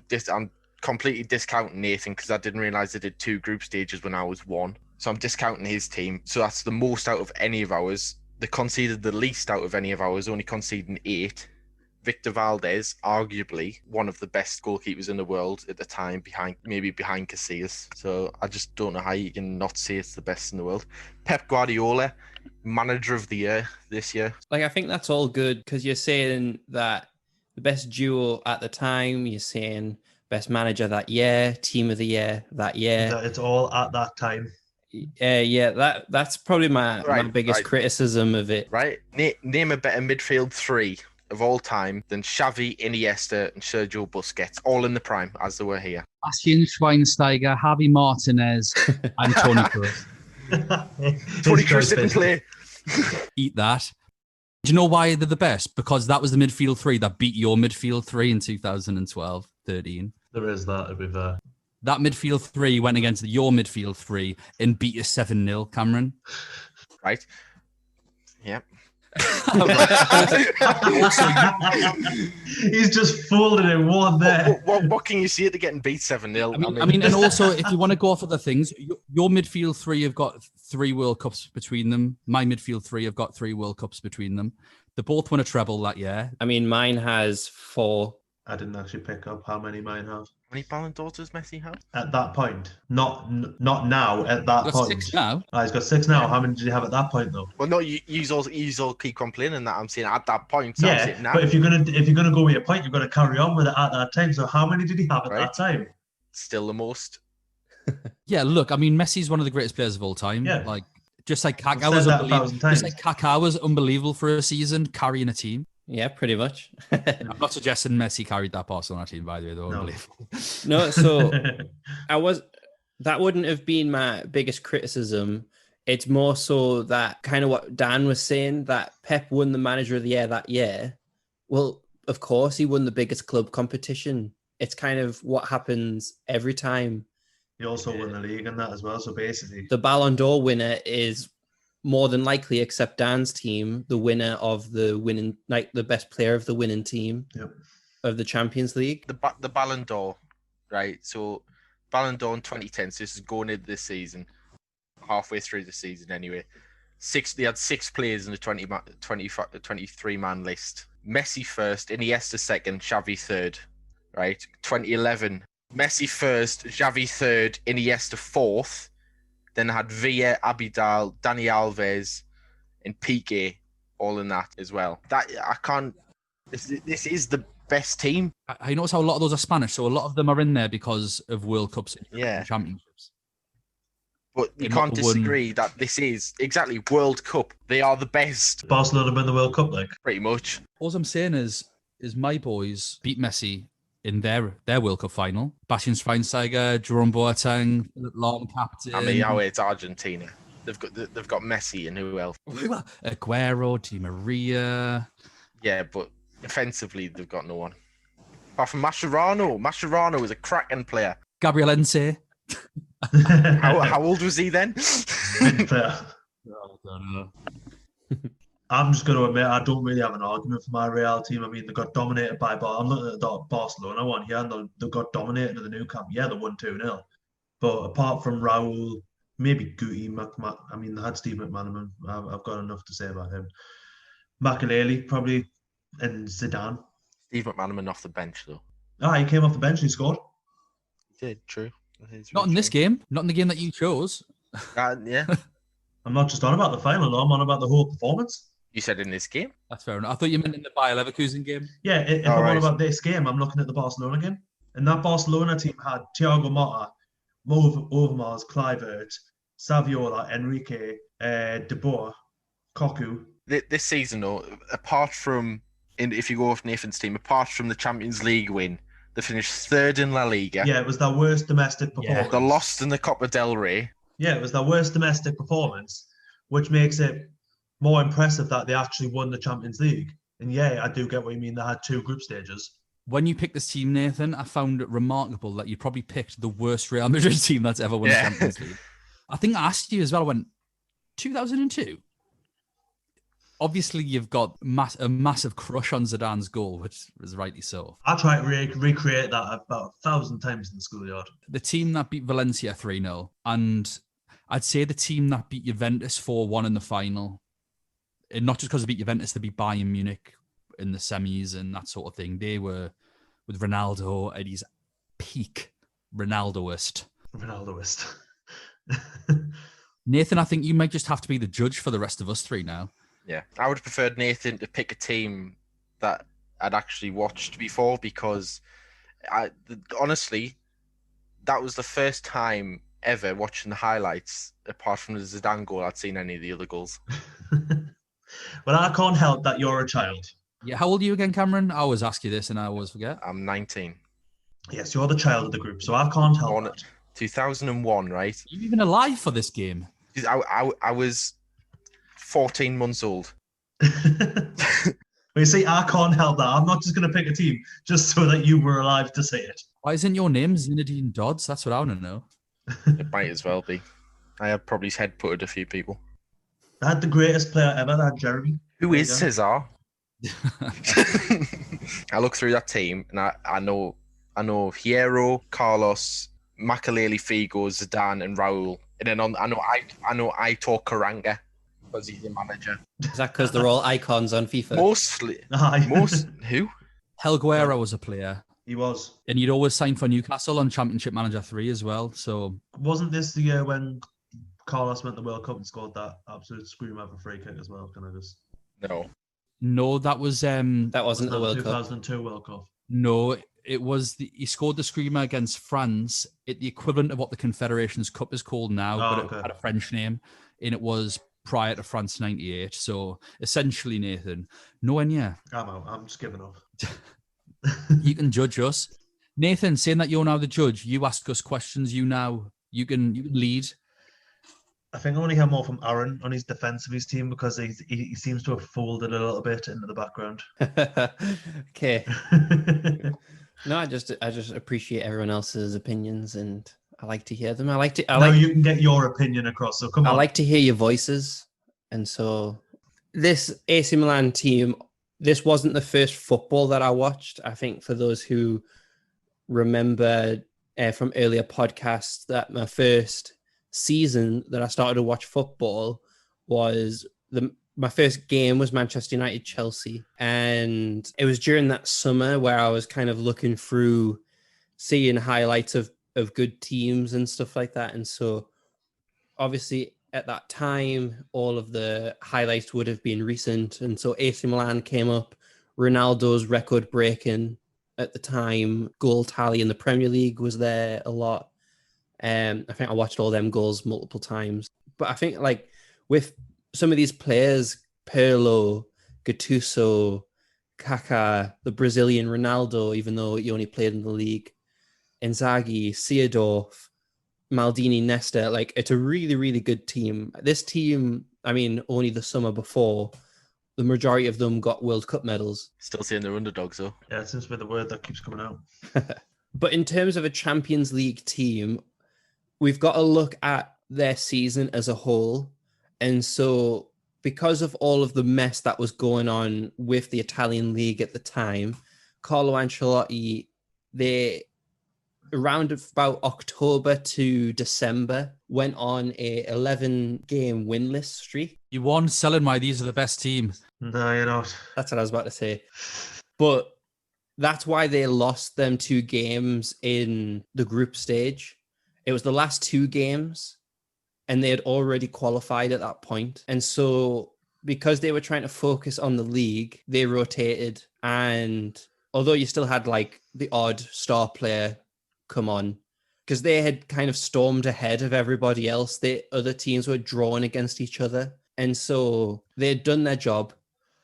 completely discounting Nathan because I didn't realise they did 2 group stages when I was 1. So I'm discounting his team. So that's the most out of any of ours. They conceded the least out of any of ours, only conceding 8. Victor Valdez, arguably one of the best goalkeepers in the world at the time, behind Casillas. So I just don't know how you can not say it's the best in the world. Pep Guardiola, manager of the year this year. Like, I think that's all good because you're saying that the best duo at the time, you're saying best manager that year, team of the year that year. That it's all at that time. Yeah, that's probably my biggest criticism of it. Right? Name a better midfield three of all time than Xavi, Iniesta, and Sergio Busquets, all in the prime as they were here. Bastian Schweinsteiger, Javi Martinez, and Toni Kroos. Toni Kroos didn't play. Eat that. Do you know why they're the best? Because that was the midfield three that beat your midfield three in 2012-13. There is that, to be fair. That midfield three went against your midfield three and beat you 7-0, Cameron. Right? Yep. He's just folded in one there. What can you see at the getting beat 7-0? I mean, and also, if you want to go off other things, your midfield three have got 3 World Cups between them. My midfield three have got 3 World Cups between them. They both won a treble that year. I mean, mine has 4. I didn't actually pick up how many mine have. How many Ballon d'Ors does Messi have? At that point. Not now, at that He's got point. 6 now. He's got 6 now. How many did he have at that point, though? Well, no, you all keep complaining that I'm saying at that point. So I'm Yeah, saying now. but if you're gonna go with your point, you've got to carry on with it at that time. So how many did he have at that time? Still the most. Yeah, look, I mean, Messi's one of the greatest players of all time. Yeah. Like, just like I've Kaká was said that unbelievable. 1,000 times. Just like Kaká was unbelievable for a season, carrying a team. Yeah, pretty much. I'm not suggesting Messi carried that Barcelona team, by the way. They're No. unbelievable. No, so that wouldn't have been my biggest criticism. It's more so that kind of what Dan was saying, that Pep won the manager of the year that year. Well, of course, he won the biggest club competition. It's kind of what happens every time. He also won the league and that as well. So basically, The Ballon d'Or winner is more than likely, except Dan's team, the winner of the winning, like the best player of the winning team of the Champions League. The Ballon d'Or, right? So Ballon d'Or in 2010. So this is going into this season, halfway through the season anyway. They had 6 players in the 23-man list. Messi first, Iniesta second, Xavi third. Right? 2011, Messi first, Xavi third, Iniesta fourth. Then I had Villa, Abidal, Dani Alves, and Piqué all in that as well. This is the best team. I notice how a lot of those are Spanish, so a lot of them are in there because of World Cups and Yeah. championships. But you They've can't not won- disagree that this is exactly World Cup. They are the best, Barcelona win the World Cup, like. pretty much. All I'm saying is my boys beat Messi in their World Cup final. Bastian Schweinsteiger, Jerome Boateng, Philip Lahm, captain. I mean, it's Argentina. They've got Messi and who else? Aguero, Di Maria. Yeah, but offensively, they've got no one. Apart from Mascherano. Mascherano is a cracking player. Gabriel Ence. How old was he then? Mid player. I'm just going to admit I don't really have an argument for my Real team. I mean, they got dominated by I'm looking at the Barcelona one here, and they got dominated in the Nou Camp. Yeah, they won 2-0. But apart from Raul, maybe Guti, I mean, they had Steve McManaman. I've got enough to say about him. Makelele, probably, and Zidane. Steve McManaman off the bench, though. He came off the bench and he scored. He did, true. Not in this game. Not in the game that you chose. Yeah. I'm not just on about the final, though. I'm on about the whole performance. You said in this game? That's fair enough. I thought you meant in the Bayer Leverkusen game. Yeah, if I'm on about this game, I'm looking at the Barcelona game. And that Barcelona team had Thiago Motta, Mo Overmars, Kluivert, Saviola, Enrique, De Boer, Cocu. This season, though, apart from, if you go off Nathan's team, apart from the Champions League win, they finished 3rd in La Liga. Yeah, it was their worst domestic performance. They lost in the Copa del Rey. Yeah, it was their worst domestic performance, which makes it more impressive that they actually won the Champions League. And yeah, I do get what you mean. They had 2 group stages. When you picked this team, Nathan, I found it remarkable that you probably picked the worst Real Madrid team that's ever won the Champions League. I think I asked you as well, I went, 2002? Obviously, you've got a massive crush on Zidane's goal, which was rightly so. I tried to recreate that about 1,000 times in the schoolyard. The team that beat Valencia 3-0, and I'd say the team that beat Juventus 4-1 in the final, and not just because they beat Juventus, they beat Bayern Munich in the semis and that sort of thing. They were with Ronaldo at his peak Ronaldoist. Ronaldoist. Nathan, I think you might just have to be the judge for the rest of us three now. Yeah, I would have preferred Nathan to pick a team that I'd actually watched before, because honestly, that was the first time ever watching the highlights, apart from the Zidane goal, I'd seen any of the other goals. Well, I can't help that you're a child. Yeah, how old are you again, Cameron? I always ask you this and I always forget. I'm 19. Yes, you're the child of the group, so I can't help Born that. 2001, right? Are you even alive for this game? I was 14 months old. Well, you see, I can't help that. I'm not just going to pick a team just so that you were alive to say it. Why isn't your name Zinedine Dodds? That's what I want to know. It might as well be. I have probably head-putted a few people. I had the greatest player ever, that Jeremy. Who There is you go. Cesar? I look through that team and I know Hierro, Carlos, Makaleli, Figo, Zidane, and Raul. And then I know Aitor Karanga because he's the manager. Is that because they're all icons on FIFA? Mostly, Aye. who? Helguera was a player. He was. And he'd always sign for Newcastle on Championship Manager 3 as well. So Wasn't this the year when Carlos went to the World Cup and scored that absolute screamer for free kick as well? Can I just... no, that was That wasn't the Wasn't that World Cup. 2002 World Cup. no, it was he scored the screamer against France at the equivalent of what the Confederations Cup is called now, Oh, but okay. it had a French name, and it was prior to France 98. So essentially, Nathan, nowhere near. I'm out. I'm just giving up. You can judge us. Nathan, saying that you're now the judge, you ask us questions, you can lead. I think I want to hear more from Aaron on his defense of his team because he seems to have folded a little bit into the background. Okay. No, I just appreciate everyone else's opinions, and I like to hear them. Now you can get your opinion across. So come I on. like to hear your voices. And so this AC Milan team, this wasn't the first football that I watched. I think for those who remember from earlier podcasts, that my first season that I started to watch football was my first game was Manchester United Chelsea. And it was during that summer where I was kind of looking through, seeing highlights of good teams and stuff like that. And so obviously at that time, all of the highlights would have been recent. And so AC Milan came up, Ronaldo's record breaking at the time, goal tally in the Premier League was there a lot. I think I watched all them goals multiple times. But I think like with some of these players, Pirlo, Gattuso, Kaká, the Brazilian Ronaldo, even though he only played in the league, Inzaghi, Seedorf, Maldini, Nesta, like it's a really, really good team. This team, I mean, only the summer before, the majority of them got World Cup medals. Still seeing they're underdogs though. Yeah, it seems to be the word that keeps coming out. But in terms of a Champions League team, we've got to look at their season as a whole. And so because of all of the mess that was going on with the Italian league at the time, Carlo Ancelotti, they around about October to December went on a 11-game winless streak. You won selling why these are the best team. No, you're not. That's what I was about to say. But that's why they lost them 2 games in the group stage. It was the last 2 games, and they had already qualified at that point. And so because they were trying to focus on the league, they rotated. And although you still had like the odd star player come on, because they had kind of stormed ahead of everybody else, the other teams were drawing against each other. And so they had done their job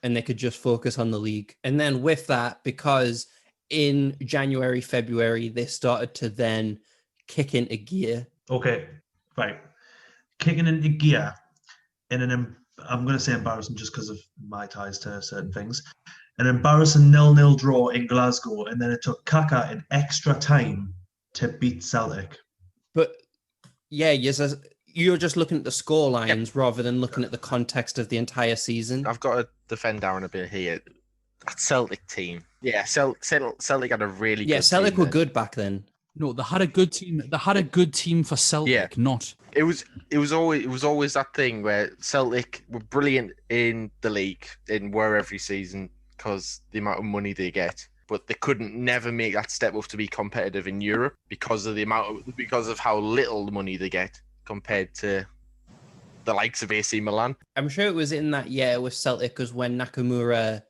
and they could just focus on the league. And then with that, because in January, February, they started to then kick into gear. Okay, right. Kicking into gear in I'm going to say embarrassing just because of my ties to certain things. An embarrassing 0-0 draw in Glasgow, and then it took Kaká in extra time to beat Celtic. But yeah, you're just looking at the score lines rather than looking at the context of the entire season. I've got to defend Darren a bit here. That Celtic team. Yeah, Celtic had a really good Celtic team were then. good back then. No, they had a good team. They had a good team for Celtic, Yeah. not. It was always that thing where Celtic were brilliant in the league and were every season. because the amount of money they get, but they couldn't never make that step up to be competitive in Europe because of because of how little money they get compared to the likes of AC Milan. I'm sure it was in that year with Celtic because when Nakamura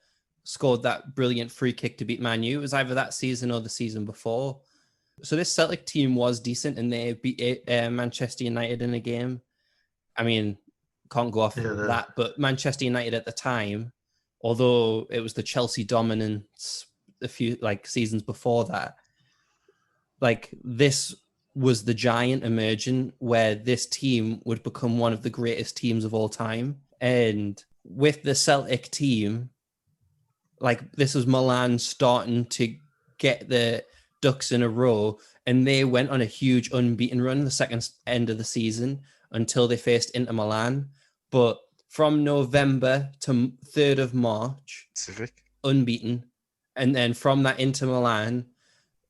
scored that brilliant free kick to beat Man U. It was either that season or the season before. So this Celtic team was decent and they beat Manchester United in a game. I mean, can't go off that, but Manchester United at the time, although it was the Chelsea dominance a few seasons before that, this was the giant emerging where this team would become one of the greatest teams of all time. And with the Celtic team, this was Milan starting to get the ducks in a row, and they went on a huge unbeaten run the second end of the season until they faced Inter Milan. But from November to 3rd of March, unbeaten. And then from that Inter Milan,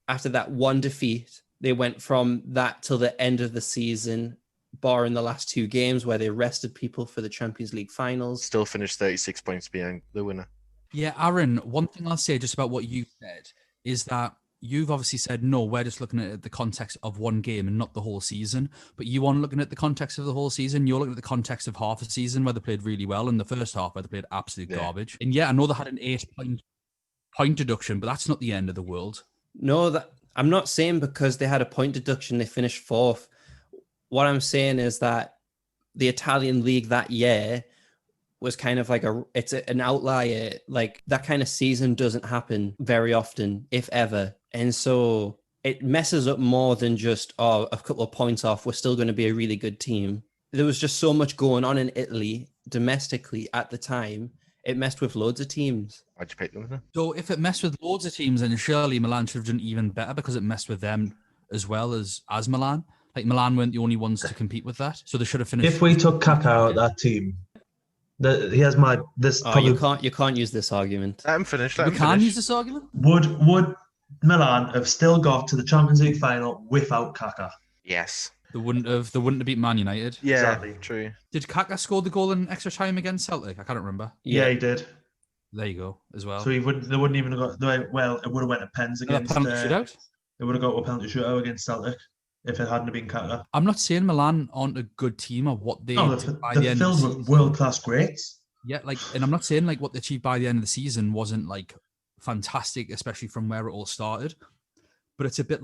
after that one defeat, they went from that till the end of the season, barring the last 2 games where they rested people for the Champions League finals. Still finished 36 points behind the winner. Yeah, Aaron, one thing I'll say just about what you said is that you've obviously said, no, we're just looking at the context of one game and not the whole season. But you aren't looking at the context of the whole season. You're looking at the context of half a season where they played really well and the first half where they played absolute garbage. And yeah, I know they had an 8-point deduction, but that's not the end of the world. No, that I'm not saying because they had a point deduction, they finished 4th. What I'm saying is that the Italian league that year was kind of it's an outlier. That kind of season doesn't happen very often, if ever. And so it messes up more than just, a couple of points off. We're still going to be a really good team. There was just so much going on in Italy domestically at the time. It messed with loads of teams. Why'd you pick them? So if it messed with loads of teams, then surely Milan should have done even better because it messed with them as well as Milan. Milan weren't the only ones to compete with that. So they should have finished. If we took Kaká out of that team, here's my this. Oh, you can't use this argument. I'm finished. We can use this argument. Would Milan have still got to the Champions League final without Kaká? Yes. They wouldn't have beat Man United. Yeah, exactly. True. Did Kaká score the goal in extra time against Celtic? I can't remember. Yeah, he did. There you go, as well. So they wouldn't even have got. Well, it would have went to pens against. Penalty shootout. It would have got a penalty shootout against Celtic if it hadn't been Kaká. I'm not saying Milan aren't a good team or what they did by the they're end filled of the with season. world-class greats. Yeah, and I'm not saying what they achieved by the end of the season wasn't fantastic, especially from where it all started. But it's a bit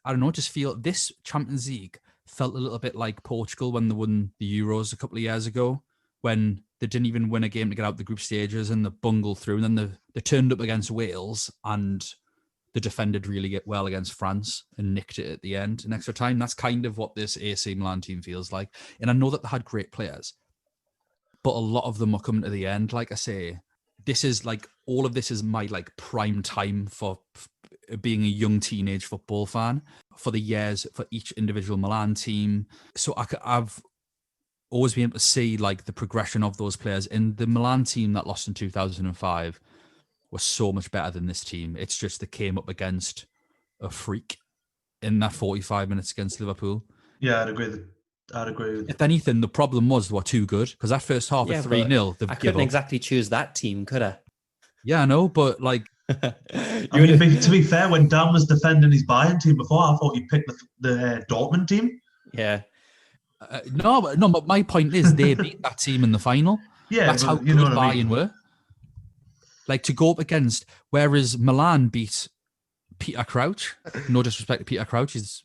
I don't know, just feel this Champions League felt a little bit like Portugal when they won the Euros a couple of years ago, when they didn't even win a game to get out the group stages and they bungled through. And then they turned up against Wales and they defended really well against France and nicked it at the end in extra time. That's kind of what this AC Milan team feels like. And I know that they had great players, but a lot of them are coming to the end. Like I say, this is all of this is my prime time for being a young teenage football fan for the years for each individual Milan team. So I've always been able to see the progression of those players. And the Milan team that lost in 2005 was so much better than this team. It's just they came up against a freak in that 45 minutes against Liverpool. Yeah, I'd agree with. If anything, the problem was they were too good because that first half at 3-0, I couldn't exactly choose that team, could I? Yeah, I know, but to be fair, when Dan was defending his Bayern team before, I thought he picked the Dortmund team. Yeah. No, but my point is they beat that team in the final. Yeah, that's how good Bayern were. To go up against, whereas Milan beat Peter Crouch. No disrespect to Peter Crouch, he's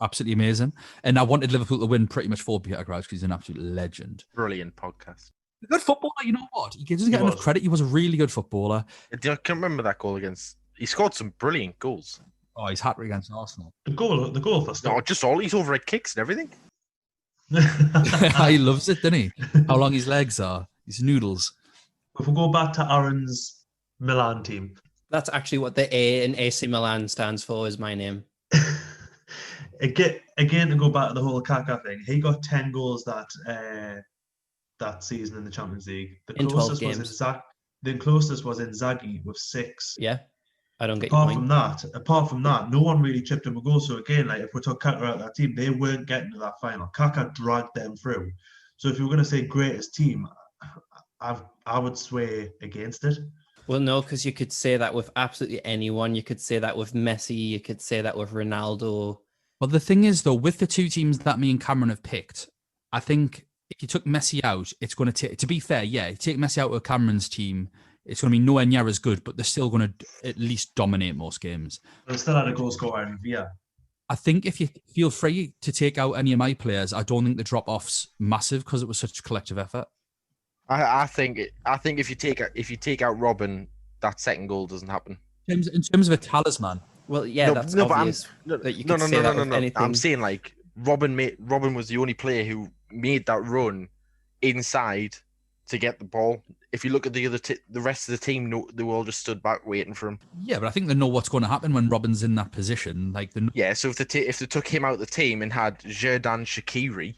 absolutely amazing. And I wanted Liverpool to win pretty much for Peter Crouch because he's an absolute legend. Brilliant podcast. A good footballer, you know what? He doesn't get enough credit. He was a really good footballer. I can't remember that goal against. He scored some brilliant goals. Oh, he's hat-trick against Arsenal. The goal for No, just all his overhead kicks and everything. He loves it, doesn't he? How long his legs are. His noodles. If we go back to Aaron's Milan team. That's actually what the A in AC Milan stands for, is my name. Again, to go back to the whole Kaká thing, he got 10 goals that season in the Champions League. The in 12 closest games. The closest was Inzaghi with 6. Yeah, I don't get your point. Apart from that, no one really chipped him a goal. So again, if we took Kaká out of that team, they weren't getting to that final. Kaká dragged them through. So if you were going to say greatest team, I would sway against it. Well, no, because you could say that with absolutely anyone. You could say that with Messi. You could say that with Ronaldo. Well, the thing is, though, with the two teams that me and Cameron have picked, I think if you took Messi out, it's going to take, to be fair, yeah, take Messi out of Cameron's team, it's going to be nowhere near as good, but they're still going to at least dominate most games. But still had a goal scorer in Villa. I think if you feel free to take out any of my players, I don't think the drop-off's massive because it was such a collective effort. I think if you take out Robin, that second goal doesn't happen. In terms of a talisman, Well, yeah, that's obvious that you could say that with anything. I'm saying like Robin was the only player who made that run inside to get the ball. If you look at the rest of the team, they all just stood back waiting for him. yeah, but I think they know what's going to happen when Robin's in that position. Like Yeah, so if they took him out of the team and had Xherdan Shaqiri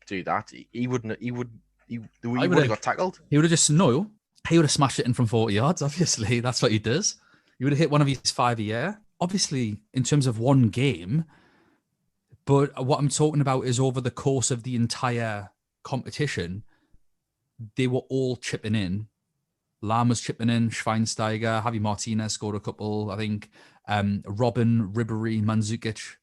do that, he would have got tackled. He would have smashed it in from 40 yards. Obviously, that's what he does. He would have hit one of his 5 a year. Obviously, in terms of one game, but what I'm talking about is over the course of the entire competition, they were all chipping in. Lam was chipping in, Schweinsteiger, Javi Martinez scored a couple, I think. Robin, Ribéry, Mandzukic,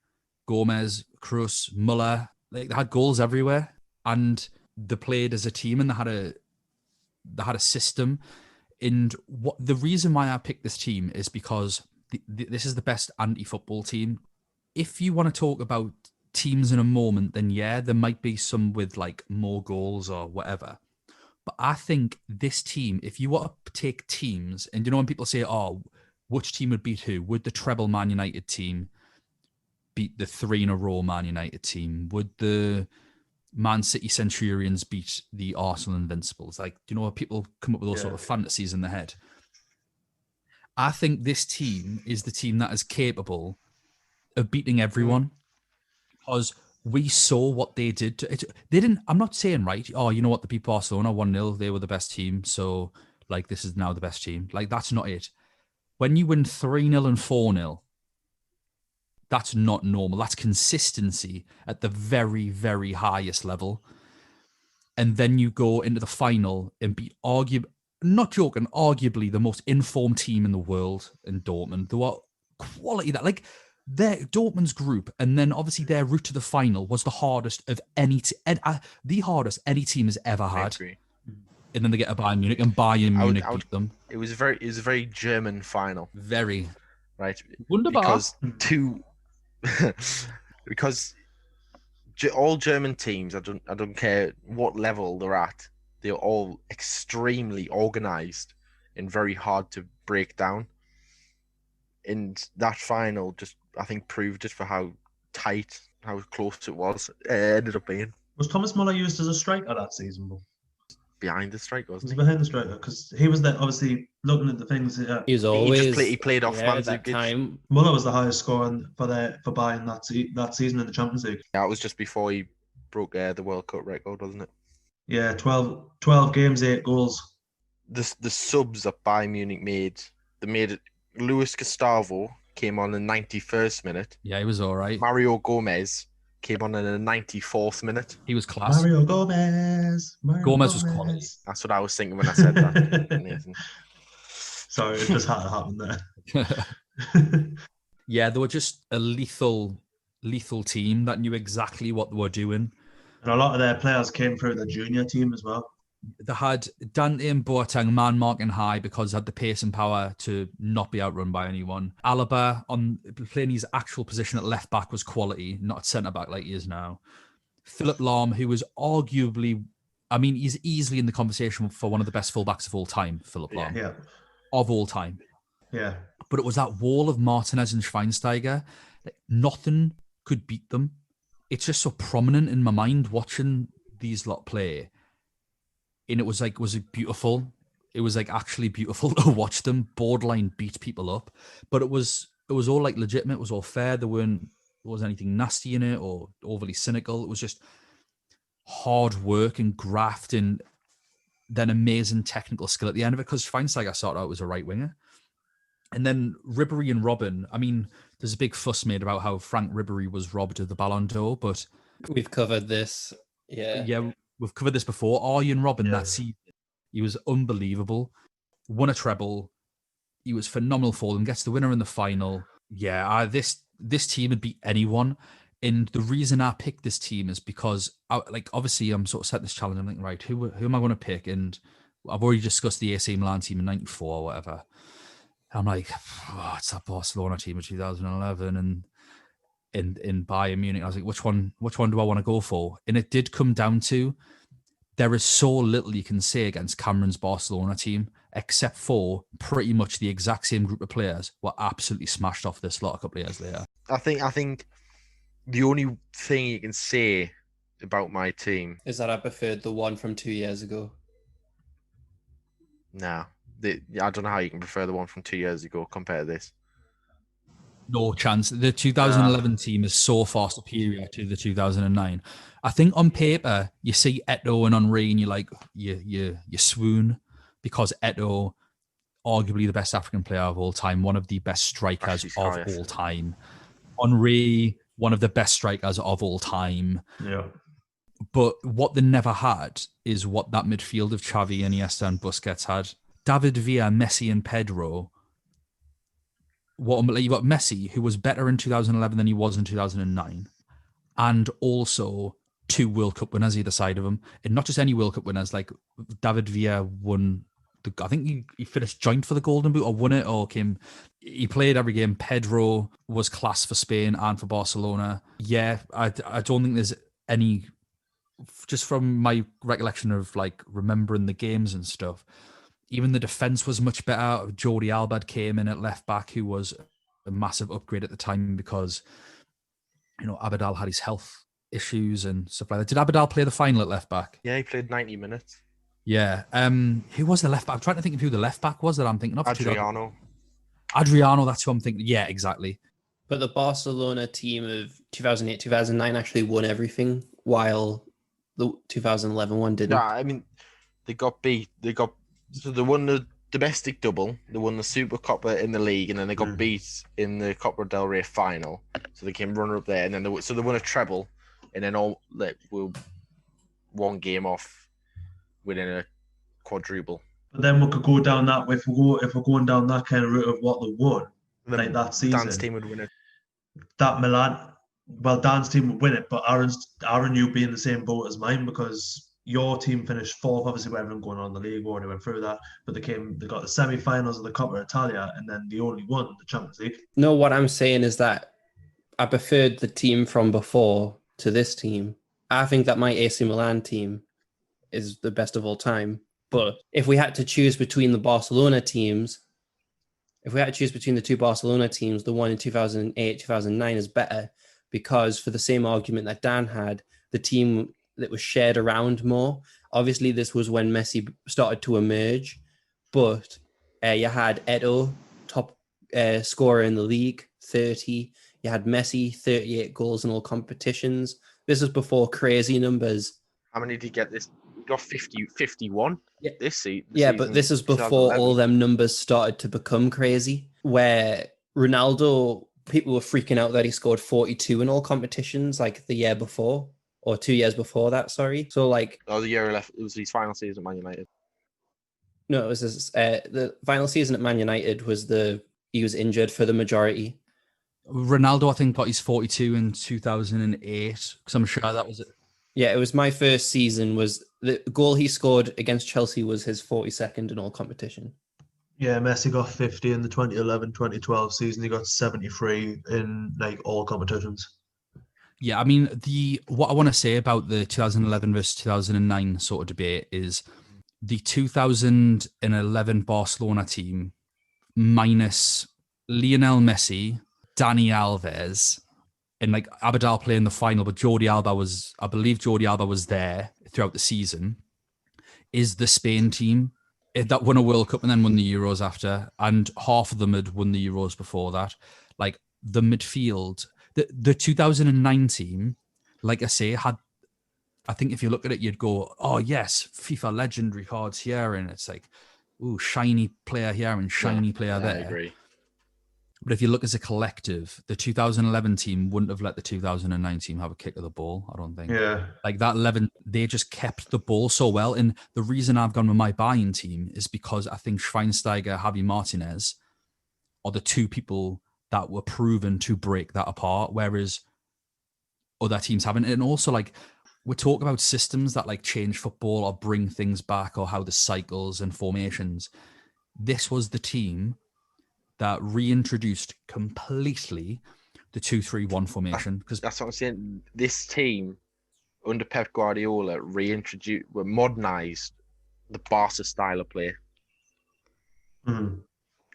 Gomez, Kroos, Muller. Like, they had goals everywhere, and they played as a team, and they had a system. And what the reason why I picked this team is because this is the best anti-football team. If you want to talk about teams in a moment, then yeah, there might be some with like more goals or whatever. But I think this team, if you want to take teams, and you know when people say, oh, which team would beat who? Would the treble Man United team beat the 3 in a row Man United team? Would the Man City Centurions beat the Arsenal Invincibles? Like, do you know, people come up with those sort of fantasies in their head? I think this team is the team that is capable of beating everyone because we saw what they did. They didn't. I'm not saying, right, oh, you know what, the beat Barcelona 1-0, they were the best team, so like this is now the best team. Like, that's not it. When you win 3-0 and 4-0, that's not normal. That's consistency at the very, very highest level. And then you go into the final and beat not joking, arguably the most informed team in the world in Dortmund. They were quality that, like, their Dortmund's group, and then obviously their route to the final was the hardest of the hardest any team has ever had. And then they get a Bayern Munich, and Bayern Munich beat them. It was a very German final. Very. Right. Wunderbar. Because all German teams, I don't care what level they're at, they're all extremely organized and very hard to break down. And that final just, I think, proved it for how tight, how close it was. It ended up being. Was Thomas Muller used as a striker that season, Bill? Behind the striker, wasn't he? Behind the striker, because he was there, obviously looking at the things. He was always he played off at that time. Muller was the highest scorer for Bayern that season in the Champions League. Yeah, it was just before he broke the World Cup record, wasn't it? Yeah, 12 games, 8 goals. The subs that Bayern Munich made it. Luis Gustavo came on in the 91st minute. Yeah, he was all right. Mario Gomez came on in the 94th minute. He was class. Mario Gomez. Gomez was quality. That's what I was thinking when I said that. Nathan. Sorry, it just had to happen there. Yeah, they were just a lethal team that knew exactly what they were doing. And a lot of their players came through the junior team as well. They had Dante and Boateng man marking high because they had the pace and power to not be outrun by anyone. Alaba, on playing his actual position at left back, was quality, not at centre back like he is now. Philipp Lahm, who was arguably, I mean, he's easily in the conversation for one of the best fullbacks of all time, Philipp Lahm. Yeah. Of all time. Yeah. But it was that wall of Martinez and Schweinsteiger. Like, nothing could beat them. It's just so prominent in my mind watching these lot play. And it was beautiful. It was like actually beautiful to watch them borderline beat people up. But it was all like legitimate. It was all fair. There wasn't anything nasty in it or overly cynical. It was just hard work and graft and then amazing technical skill at the end of it. Because Schweinsteiger started out as a right winger. And then Ribéry and Robin, I mean, there's a big fuss made about how Frank Ribéry was robbed of the Ballon d'Or, but we've covered this. Yeah, we've covered this before. Arjen Robben, that season, he was unbelievable. Won a treble, He was phenomenal for them. Gets the winner in the final. Yeah, this team would beat anyone. And the reason I picked this team is because, obviously, I'm sort of setting this challenge. I'm thinking, right, who am I going to pick? And I've already discussed the AC Milan team in '94 or whatever. I'm like, oh, it's that Barcelona team of 2011 and in Bayern Munich. I was like, which one do I want to go for? And it did come down to, there is so little you can say against Cameron's Barcelona team, except for pretty much the exact same group of players were absolutely smashed off this lot a couple of years later. I think the only thing you can say about my team is that I preferred the one from 2 years ago. No. I don't know how you can prefer the one from 2 years ago compared to this. No chance. The 2011 team is so far superior to the 2009. I think on paper, you see Eto'o and Henry and you're like, you swoon, because Eto'o, arguably the best African player of all time, one of the best strikers of all time. Henry, one of the best strikers of all time. Yeah. But what they never had is what that midfield of Xavi, Iniesta and Busquets had. David Villa, Messi and Pedro. You got Messi, who was better in 2011 than he was in 2009. And also 2 World Cup winners either side of him. And not just any World Cup winners, like David Villa won, I think he finished joint for the Golden Boot or won it, or he played every game. Pedro was class for Spain and for Barcelona. Yeah, I don't think there's any, just from my recollection of like remembering the games and stuff, even the defense was much better. Jordi Alba came in at left back, who was a massive upgrade at the time because, Abidal had his health issues and stuff like that. Did Abidal play the final at left back? Yeah, he played 90 minutes. Yeah. Who was the left back? I'm trying to think of who the left back was that I'm thinking of. Adriano, that's who I'm thinking. Yeah, exactly. But the Barcelona team of 2008, 2009 actually won everything, while the 2011 one didn't. Yeah, I mean, they got beat. So they won the domestic double, they won the Super Copa in the league, and then they got beat in the Copa del Rey final. So they came runner up there, and then they won a treble, and then we're one game off winning a quadruple. But then we could go down that if we're going down that kind of route of what they won, like that season. Dan's team would win it. That Milan, Dan's team would win it, but Aaron, you be in the same boat as mine because your team finished fourth, obviously with everything going on in the league, already went through that, but they got the semi-finals of the Coppa Italia, and then they only won the Champions League. No, what I'm saying is that I preferred the team from before to this team. I think that my AC Milan team is the best of all time. But if we had to choose between the Barcelona teams, the two Barcelona teams, the one in 2008, 2009 is better, because for the same argument that Dan had, the team that was shared around more. Obviously, this was when Messi started to emerge, but you had Eto'o, top scorer in the league, 30. You had Messi, 38 goals in all competitions. This is before crazy numbers. How many did he get this? He got 51 this season. Yeah, but this is before all them numbers started to become crazy, where Ronaldo, people were freaking out that he scored 42 in all competitions like the year before. Or 2 years before that, sorry. So, the year left, it was his final season at Man United. No, it was the final season at Man United he was injured for the majority. Ronaldo, I think, got his 42 in 2008, because I'm sure that was it. Yeah, it was my first season. Was the goal he scored against Chelsea was his 42nd in all competition. Yeah, Messi got 50 in the 2011-2012 season. He got 73 in all competitions. Yeah, I mean, what I want to say about the 2011 versus 2009 sort of debate is the 2011 Barcelona team minus Lionel Messi, Dani Alves, and Abidal playing the final, but I believe Jordi Alba was there throughout the season, is the Spain team that won a World Cup and then won the Euros after, and half of them had won the Euros before that. The midfield... The 2009 team, like I say, I think if you look at it, you'd go, oh, yes, FIFA legendary cards here. And it's like, ooh, shiny player here and shiny player there. I agree. But if you look as a collective, the 2011 team wouldn't have let the 2009 team have a kick of the ball, I don't think. Yeah. That 11, they just kept the ball so well. And the reason I've gone with my Bayern team is because I think Schweinsteiger, Javi Martinez are the two people that were proven to break that apart, whereas other teams haven't. And also, like, we talk about systems that like change football or bring things back, or how the cycles and formations. This was the team that reintroduced completely the 2-3-1 formation. Because That's what I'm saying. This team under Pep Guardiola modernized the Barca style of play, Mhm.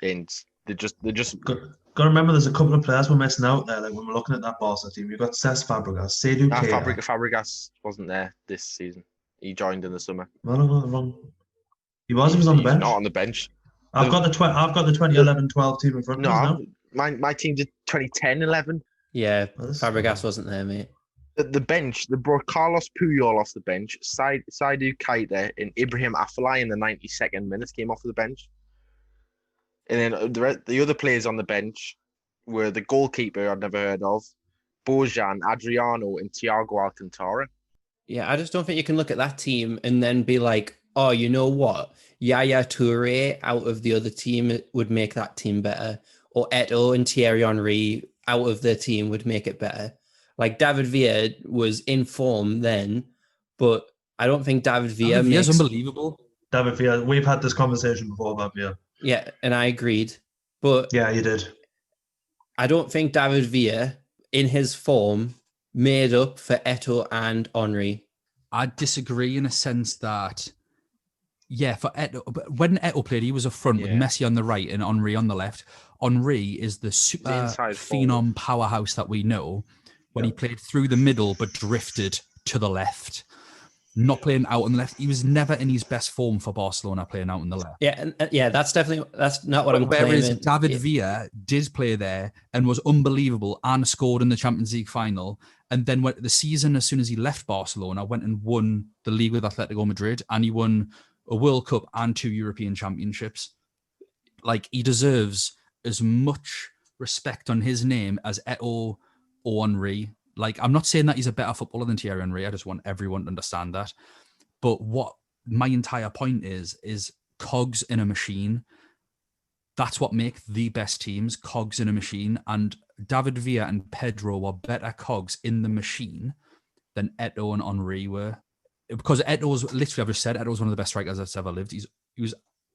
and they're just Got to remember, there's a couple of players we're missing out there. Like when we're looking at that Barca team, you've got Cesc Fabregas, Seydou Keita. Fabregas wasn't there this season. He joined in the summer. Well, no, wrong. He was on the He's bench. not on the bench. I've got the 2011-12 team in front of us now. No, my team did 2010-11. Yeah, Well, this is Fabregas bad. wasn't there, mate. The bench, they brought Carlos Puyol off the bench, Seydou Keita and Ibrahim Afellay in the 92nd minute came off of the bench. And then the other players on the bench were the goalkeeper I'd never heard of, Bojan, Adriano, and Thiago Alcantara. Yeah, I just don't think you can look at that team and then be like, oh, you know what? Yaya Toure out of the other team would make that team better. Or Eto'o and Thierry Henry out of their team would make it better. Like, David Villa was in form then, but I don't think David Villa Villa's makes... unbelievable. David Villa, we've had this conversation before about Villa. Yeah, and I agreed. But Yeah, you did. I don't think David Villa, in his form, made up for Eto'o and Henry. I disagree in a sense that, yeah, for Eto'o, but when Eto'o played, he was up front with Messi on the right and Henry on the left. Henry is the super phenom powerhouse that we know. When he played through the middle but drifted to the left, not playing out on the left. He was never in his best form for Barcelona playing out on the left. Yeah, and that's not what I'm Whereas claiming. David Villa did play there and was unbelievable and scored in the Champions League final. And then the season, as soon as he left Barcelona, went and won the league with Atletico Madrid, and he won a World Cup and 2 European Championships. Like, he deserves as much respect on his name as Eto'o or Henry. Like, I'm not saying that he's a better footballer than Thierry Henry. I just want everyone to understand that. But what my entire point is cogs in a machine. That's what make the best teams, cogs in a machine. And David Villa and Pedro were better cogs in the machine than Eto'o and Henry were. Because Eto'o's, literally, I've just said, Eto'o's one of the best strikers that's ever lived. He was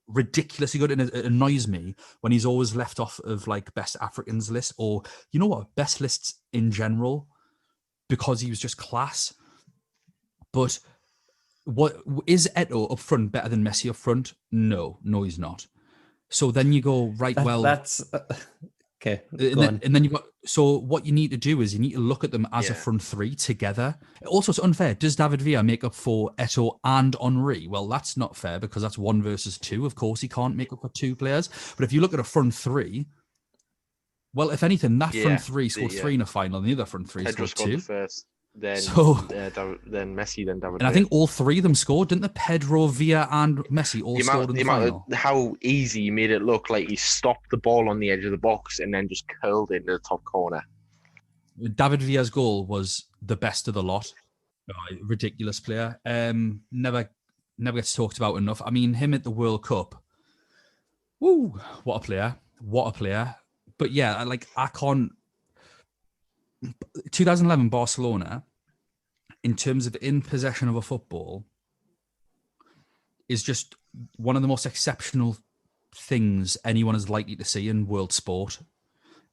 ridiculously good, and it annoys me when he's always left off of like best Africans list, or you know what, best lists in general, because he was just class. But what is Eto'o up front better than Messi up front? No, he's not. So then you go, right, that's okay. And then you got, so what you need to do is you need to look at them as a front three together. Also, it's unfair. Does David Villa make up for Eto'o and Henry? Well, that's not fair, because that's 1 versus 2. Of course, he can't make up for 2 players. But if you look at a front three, well, if anything, that front three scored 3 in a final, and the other front three Pedro scored 2. The first, then Messi, then David. And I think all 3 of them scored, didn't they? Pedro, Villa, and Messi all scored in the final. How easy he made it look, like he stopped the ball on the edge of the box and then just curled it into the top corner. David Villa's goal was the best of the lot. Ridiculous player. Never gets talked about enough. I mean, him at the World Cup. Woo! What a player. What a player. But yeah, I can't. 2011 Barcelona, in terms of in possession of a football, is just one of the most exceptional things anyone is likely to see in world sport.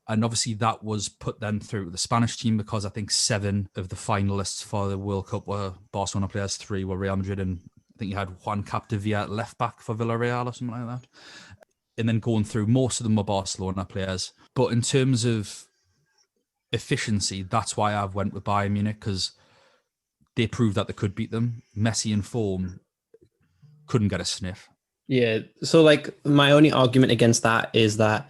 And obviously that was put then through the Spanish team, because I think 7 of the finalists for the World Cup were Barcelona players, 3 were Real Madrid, and I think you had Juan Capdevila at left back for Villarreal or something like that. And then going through, most of them were Barcelona players. But in terms of efficiency, that's why I've went with Bayern Munich, because they proved that they could beat them. Messi in form couldn't get a sniff. Yeah, so like my only argument against that is that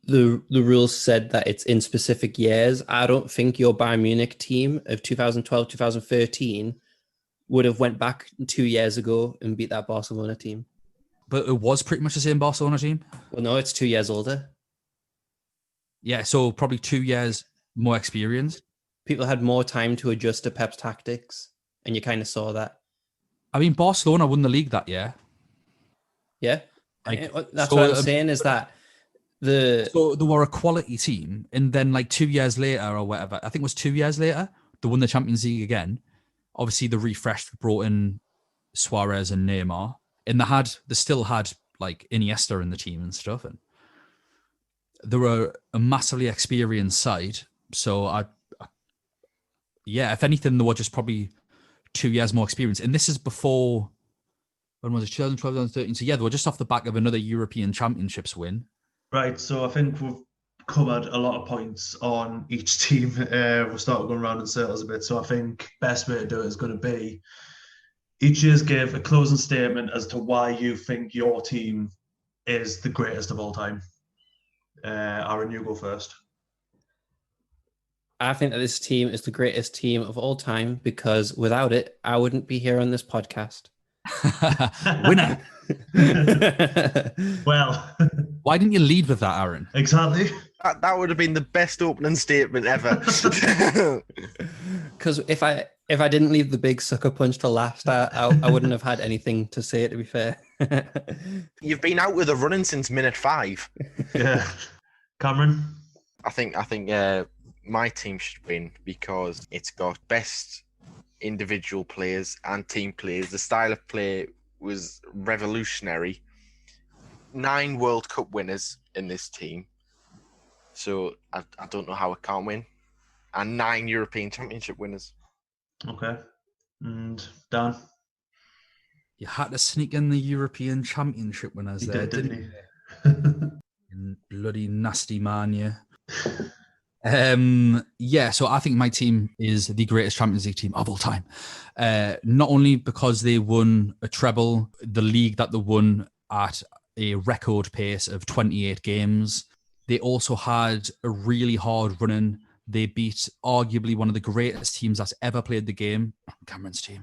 the rules said that it's in specific years. I don't think your Bayern Munich team of 2012, 2013 would have went back 2 years ago and beat that Barcelona team. But it was pretty much the same Barcelona team. Well, no, it's 2 years older. Yeah, so probably 2 years more experience. People had more time to adjust to Pep's tactics, and you kind of saw that. I mean, Barcelona won the league that year. Yeah, Like, that's so, what I'm saying is that So they were a quality team, and then like 2 years later or whatever, I think it was 2 years later, they won the Champions League again. Obviously, the refreshed brought in Suarez and Neymar, and they still had like Iniesta in the team and stuff, and they were a massively experienced side. So yeah, if anything, they were just probably 2 years more experience. And this is before, when was it, 2012, 2013? So yeah, they were just off the back of another European Championships win. Right, so I think we've covered a lot of points on each team. We'll start going around in circles a bit. So I think best way to do it is going to be each year's give a closing statement as to why you think your team is the greatest of all time. Aaron, you go first. I think that this team is the greatest team of all time because without it, I wouldn't be here on this podcast. Winner. Well, why didn't you lead with that, Aaron? Exactly. That would have been the best opening statement ever. Because if I didn't leave the big sucker punch to last, I wouldn't have had anything to say, to be fair. You've been out with a running since minute 5. Yeah. Cameron? I think my team should win because it's got best individual players and team players. The style of play was revolutionary. 9 World Cup winners in this team. So I don't know how it can't win. And 9 European Championship winners. Okay. And Dan? You had to sneak in the European Championship winners there, didn't you? You bloody nasty man, yeah. Yeah, so I think my team is the greatest Champions League team of all time. Not only because they won a treble, the league that they won at a record pace of 28 games. They also had a really hard running. They beat arguably one of the greatest teams that's ever played the game, Cameron's team,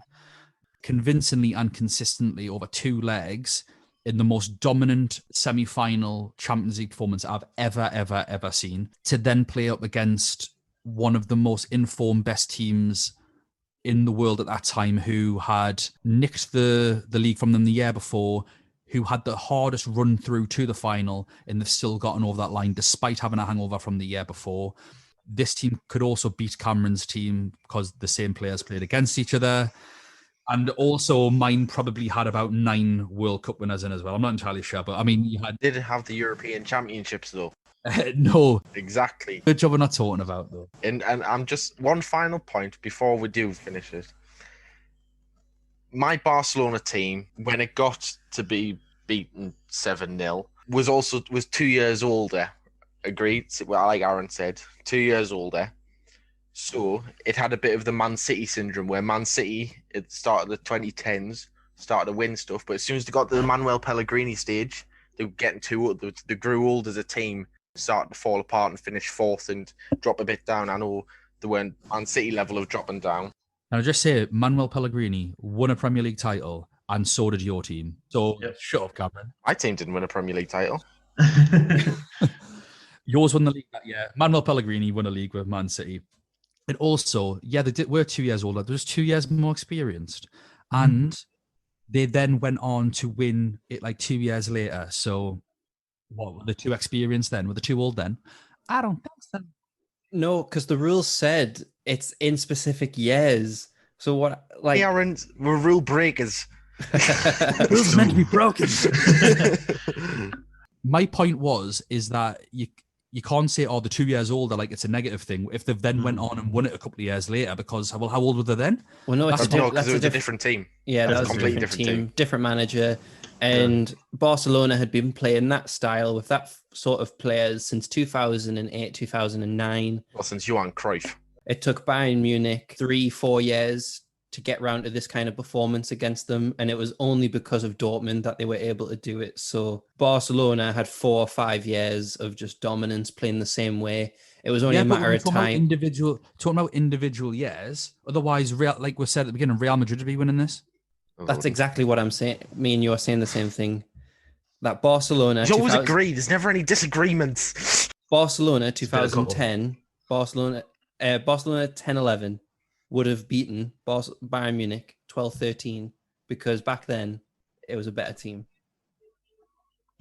convincingly and consistently over 2 legs in the most dominant semi-final Champions League performance I've ever seen, to then play up against one of the most informed best teams in the world at that time, who had nicked the league from them the year before, who had the hardest run through to the final, and they've still gotten over that line despite having a hangover from the year before. This team could also beat Cameron's team because the same players played against each other. And also mine probably had about 9 World Cup winners in as well. I'm not entirely sure, but I mean, you had... Didn't have the European Championships though. No. Exactly. Good job we're not talking about though. And I'm just one final point before we do finish it. My Barcelona team, when it got to be beaten 7-0, was 2 years older. Agreed? Well, like Aaron said, 2 years older. So it had a bit of the Man City syndrome, where Man City, at the start of the 2010s, started to win stuff. But as soon as they got to the Manuel Pellegrini stage, they were getting too old. They grew old as a team, started to fall apart and finish 4th and drop a bit down. I know they weren't Man City level of dropping down. Now, just say Manuel Pellegrini won a Premier League title, and so did your team. So Shut up, Cameron. My team didn't win a Premier League title. Yours won the league that year. Manuel Pellegrini won a league with Man City. And also, yeah, were 2 years older. They were 2 years more experienced. And they then went on to win it like 2 years later. So what, were they too experienced then? Were they too old then? I don't think so. No, because the rules said it's in specific years. So what, like... Hey, Aaron, we're rule breakers. Rules meant to be broken. My point is that you can't say, oh, they're 2 years older, like it's a negative thing, if they've then went on and won it a couple of years later, because, well, how old were they then? Well, no, because it was a different team. Yeah, that was a completely different team, different manager. And Barcelona had been playing that style with that sort of players since 2008, 2009. Well, since Johan Cruyff. It took Bayern Munich 3-4 years to get round to this kind of performance against them, and it was only because of Dortmund that they were able to do it. So Barcelona had 4 or 5 years of just dominance, playing the same way. It was only a matter of time. Talking about individual years, otherwise, like we said at the beginning, Real Madrid would be winning this. That's exactly what I'm saying. Me and you are saying the same thing. That Barcelona... You always agree. There's never any disagreements. Barcelona 2010, Barcelona 10-11 would have beaten Bayern Munich 12-13 because back then it was a better team.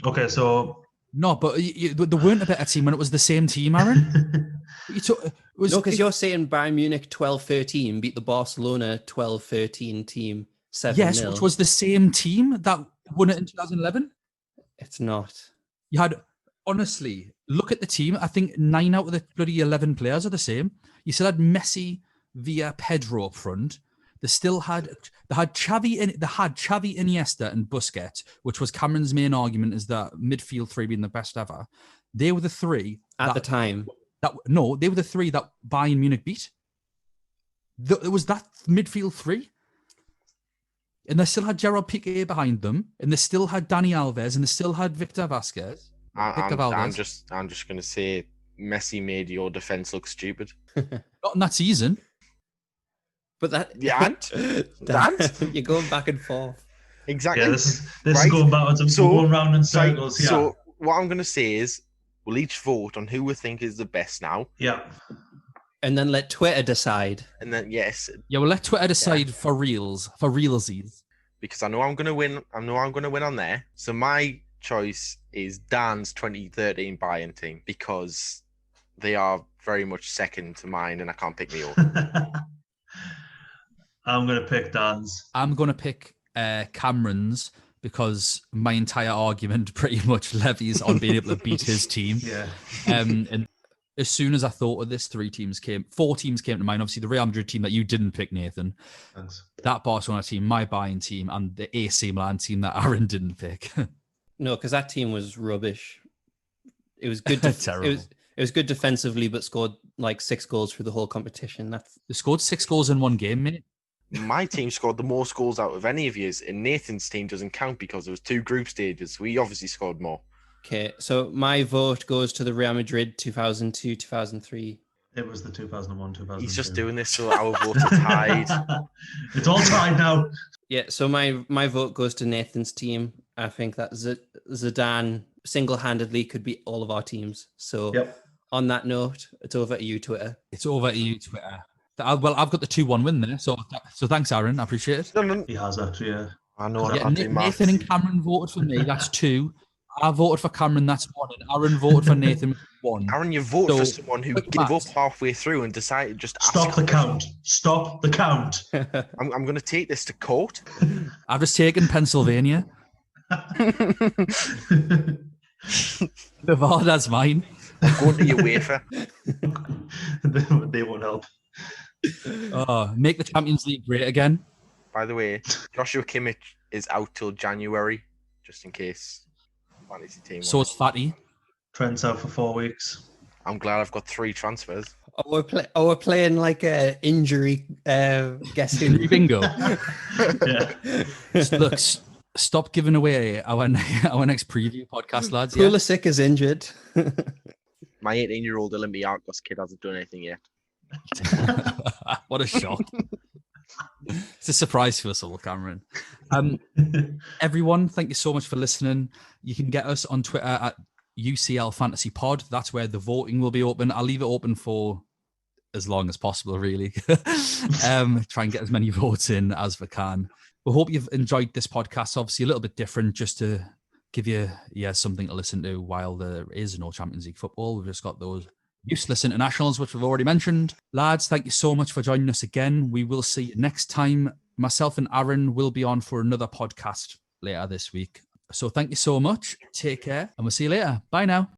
Okay, so No, but they weren't a better team when it was the same team, Aaron. No, because you're saying Bayern Munich 12-13 beat the Barcelona 12-13 team 7-0. Yes, which was the same team that won it in 2011. It's not. You had, honestly, look at the team. I think 9 out of the bloody 11 players are the same. You still had Messi, Villa, Pedro up front. They had Xavi, Iniesta, and Busquets, which was Cameron's main argument, is that midfield three being the best ever. They were the three at the time. They were the three that Bayern Munich beat. It was that midfield three. And they still had Gerard Piqué behind them, and they still had Dani Alves, and they still had Victor Vasquez. I'm just going to say Messi made your defense look stupid. Not in that season. But that... Yeah, you're going back and forth. Exactly. Yeah, this is going backwards and going round in circles. Yeah. So what I'm going to say is we'll each vote on who we think is the best now. Yeah. And then let Twitter decide. And then, yes. Yeah, we'll let Twitter decide for realsies. Because I know I'm going to win. I know I'm going to win on there. So my choice is Dan's 2013 Bayern team because they are very much second to mine and I can't pick me up. I'm going to pick Dan's. I'm going to pick Cameron's because my entire argument pretty much levies on being able to beat his team. Yeah. And as soon as I thought of this, 4 teams came to mind. Obviously, the Real Madrid team that you didn't pick, Nathan. Thanks. That Barcelona team, my Bayern team, and the AC Milan team that Aaron didn't pick. No, because that team was rubbish. It was good. Terrible. It was good defensively, but scored like 6 goals through the whole competition. They scored 6 goals in one game, mate. My team scored the most goals out of any of yours, and Nathan's team doesn't count because there was 2 group stages. We obviously scored more. Okay, so my vote goes to the Real Madrid 2002-2003. It was the 2001, 2002. He's just doing this so our votes are tied. It's all tied now. Yeah, so my vote goes to Nathan's team. I think that Zidane single-handedly could beat all of our teams. So on that note, it's over to you, Twitter. It's over to you, Twitter. Well, I've got the 2-1 win there. So thanks, Aaron. I appreciate it. No. He has actually, yeah. I know. Yeah, Nathan and Cameron voted for me. That's 2. I voted for Cameron. That's 1. And Aaron voted for Nathan. 1. Aaron, you voted for someone who gave up halfway through and decided just stop the count. Stop the count. I'm going to take this to court. I've just taken Pennsylvania. Nevada's mine. I'm going to your wafer. They won't help. Make the Champions League great again. By the way, Joshua Kimmich is out till January, just in case. Fantasy team. So it's Fatty. Trent's out for 4 weeks. I'm glad I've got 3 transfers. We're playing like a injury guess who. Bingo. Yeah. Look, stop giving away our next preview podcast, lads. Pulisic is injured. My 18-year-old Olympiacos kid hasn't done anything yet. What a shock. It's a surprise for us all, Cameron. Everyone, thank you so much for listening. You can get us on Twitter at UCL Fantasy Pod. That's where the voting will be open. I'll leave it open for as long as possible, really. Try and get as many votes in as we can. We hope you've enjoyed this podcast. Obviously, a little bit different, just to give you something to listen to while there is no Champions League football. We've just got those useless internationals, which we've already mentioned. Lads, thank you so much for joining us again. We will see you next time. Myself and Aaron will be on for another podcast later this week. So thank you so much. Take care, and we'll see you later. Bye now.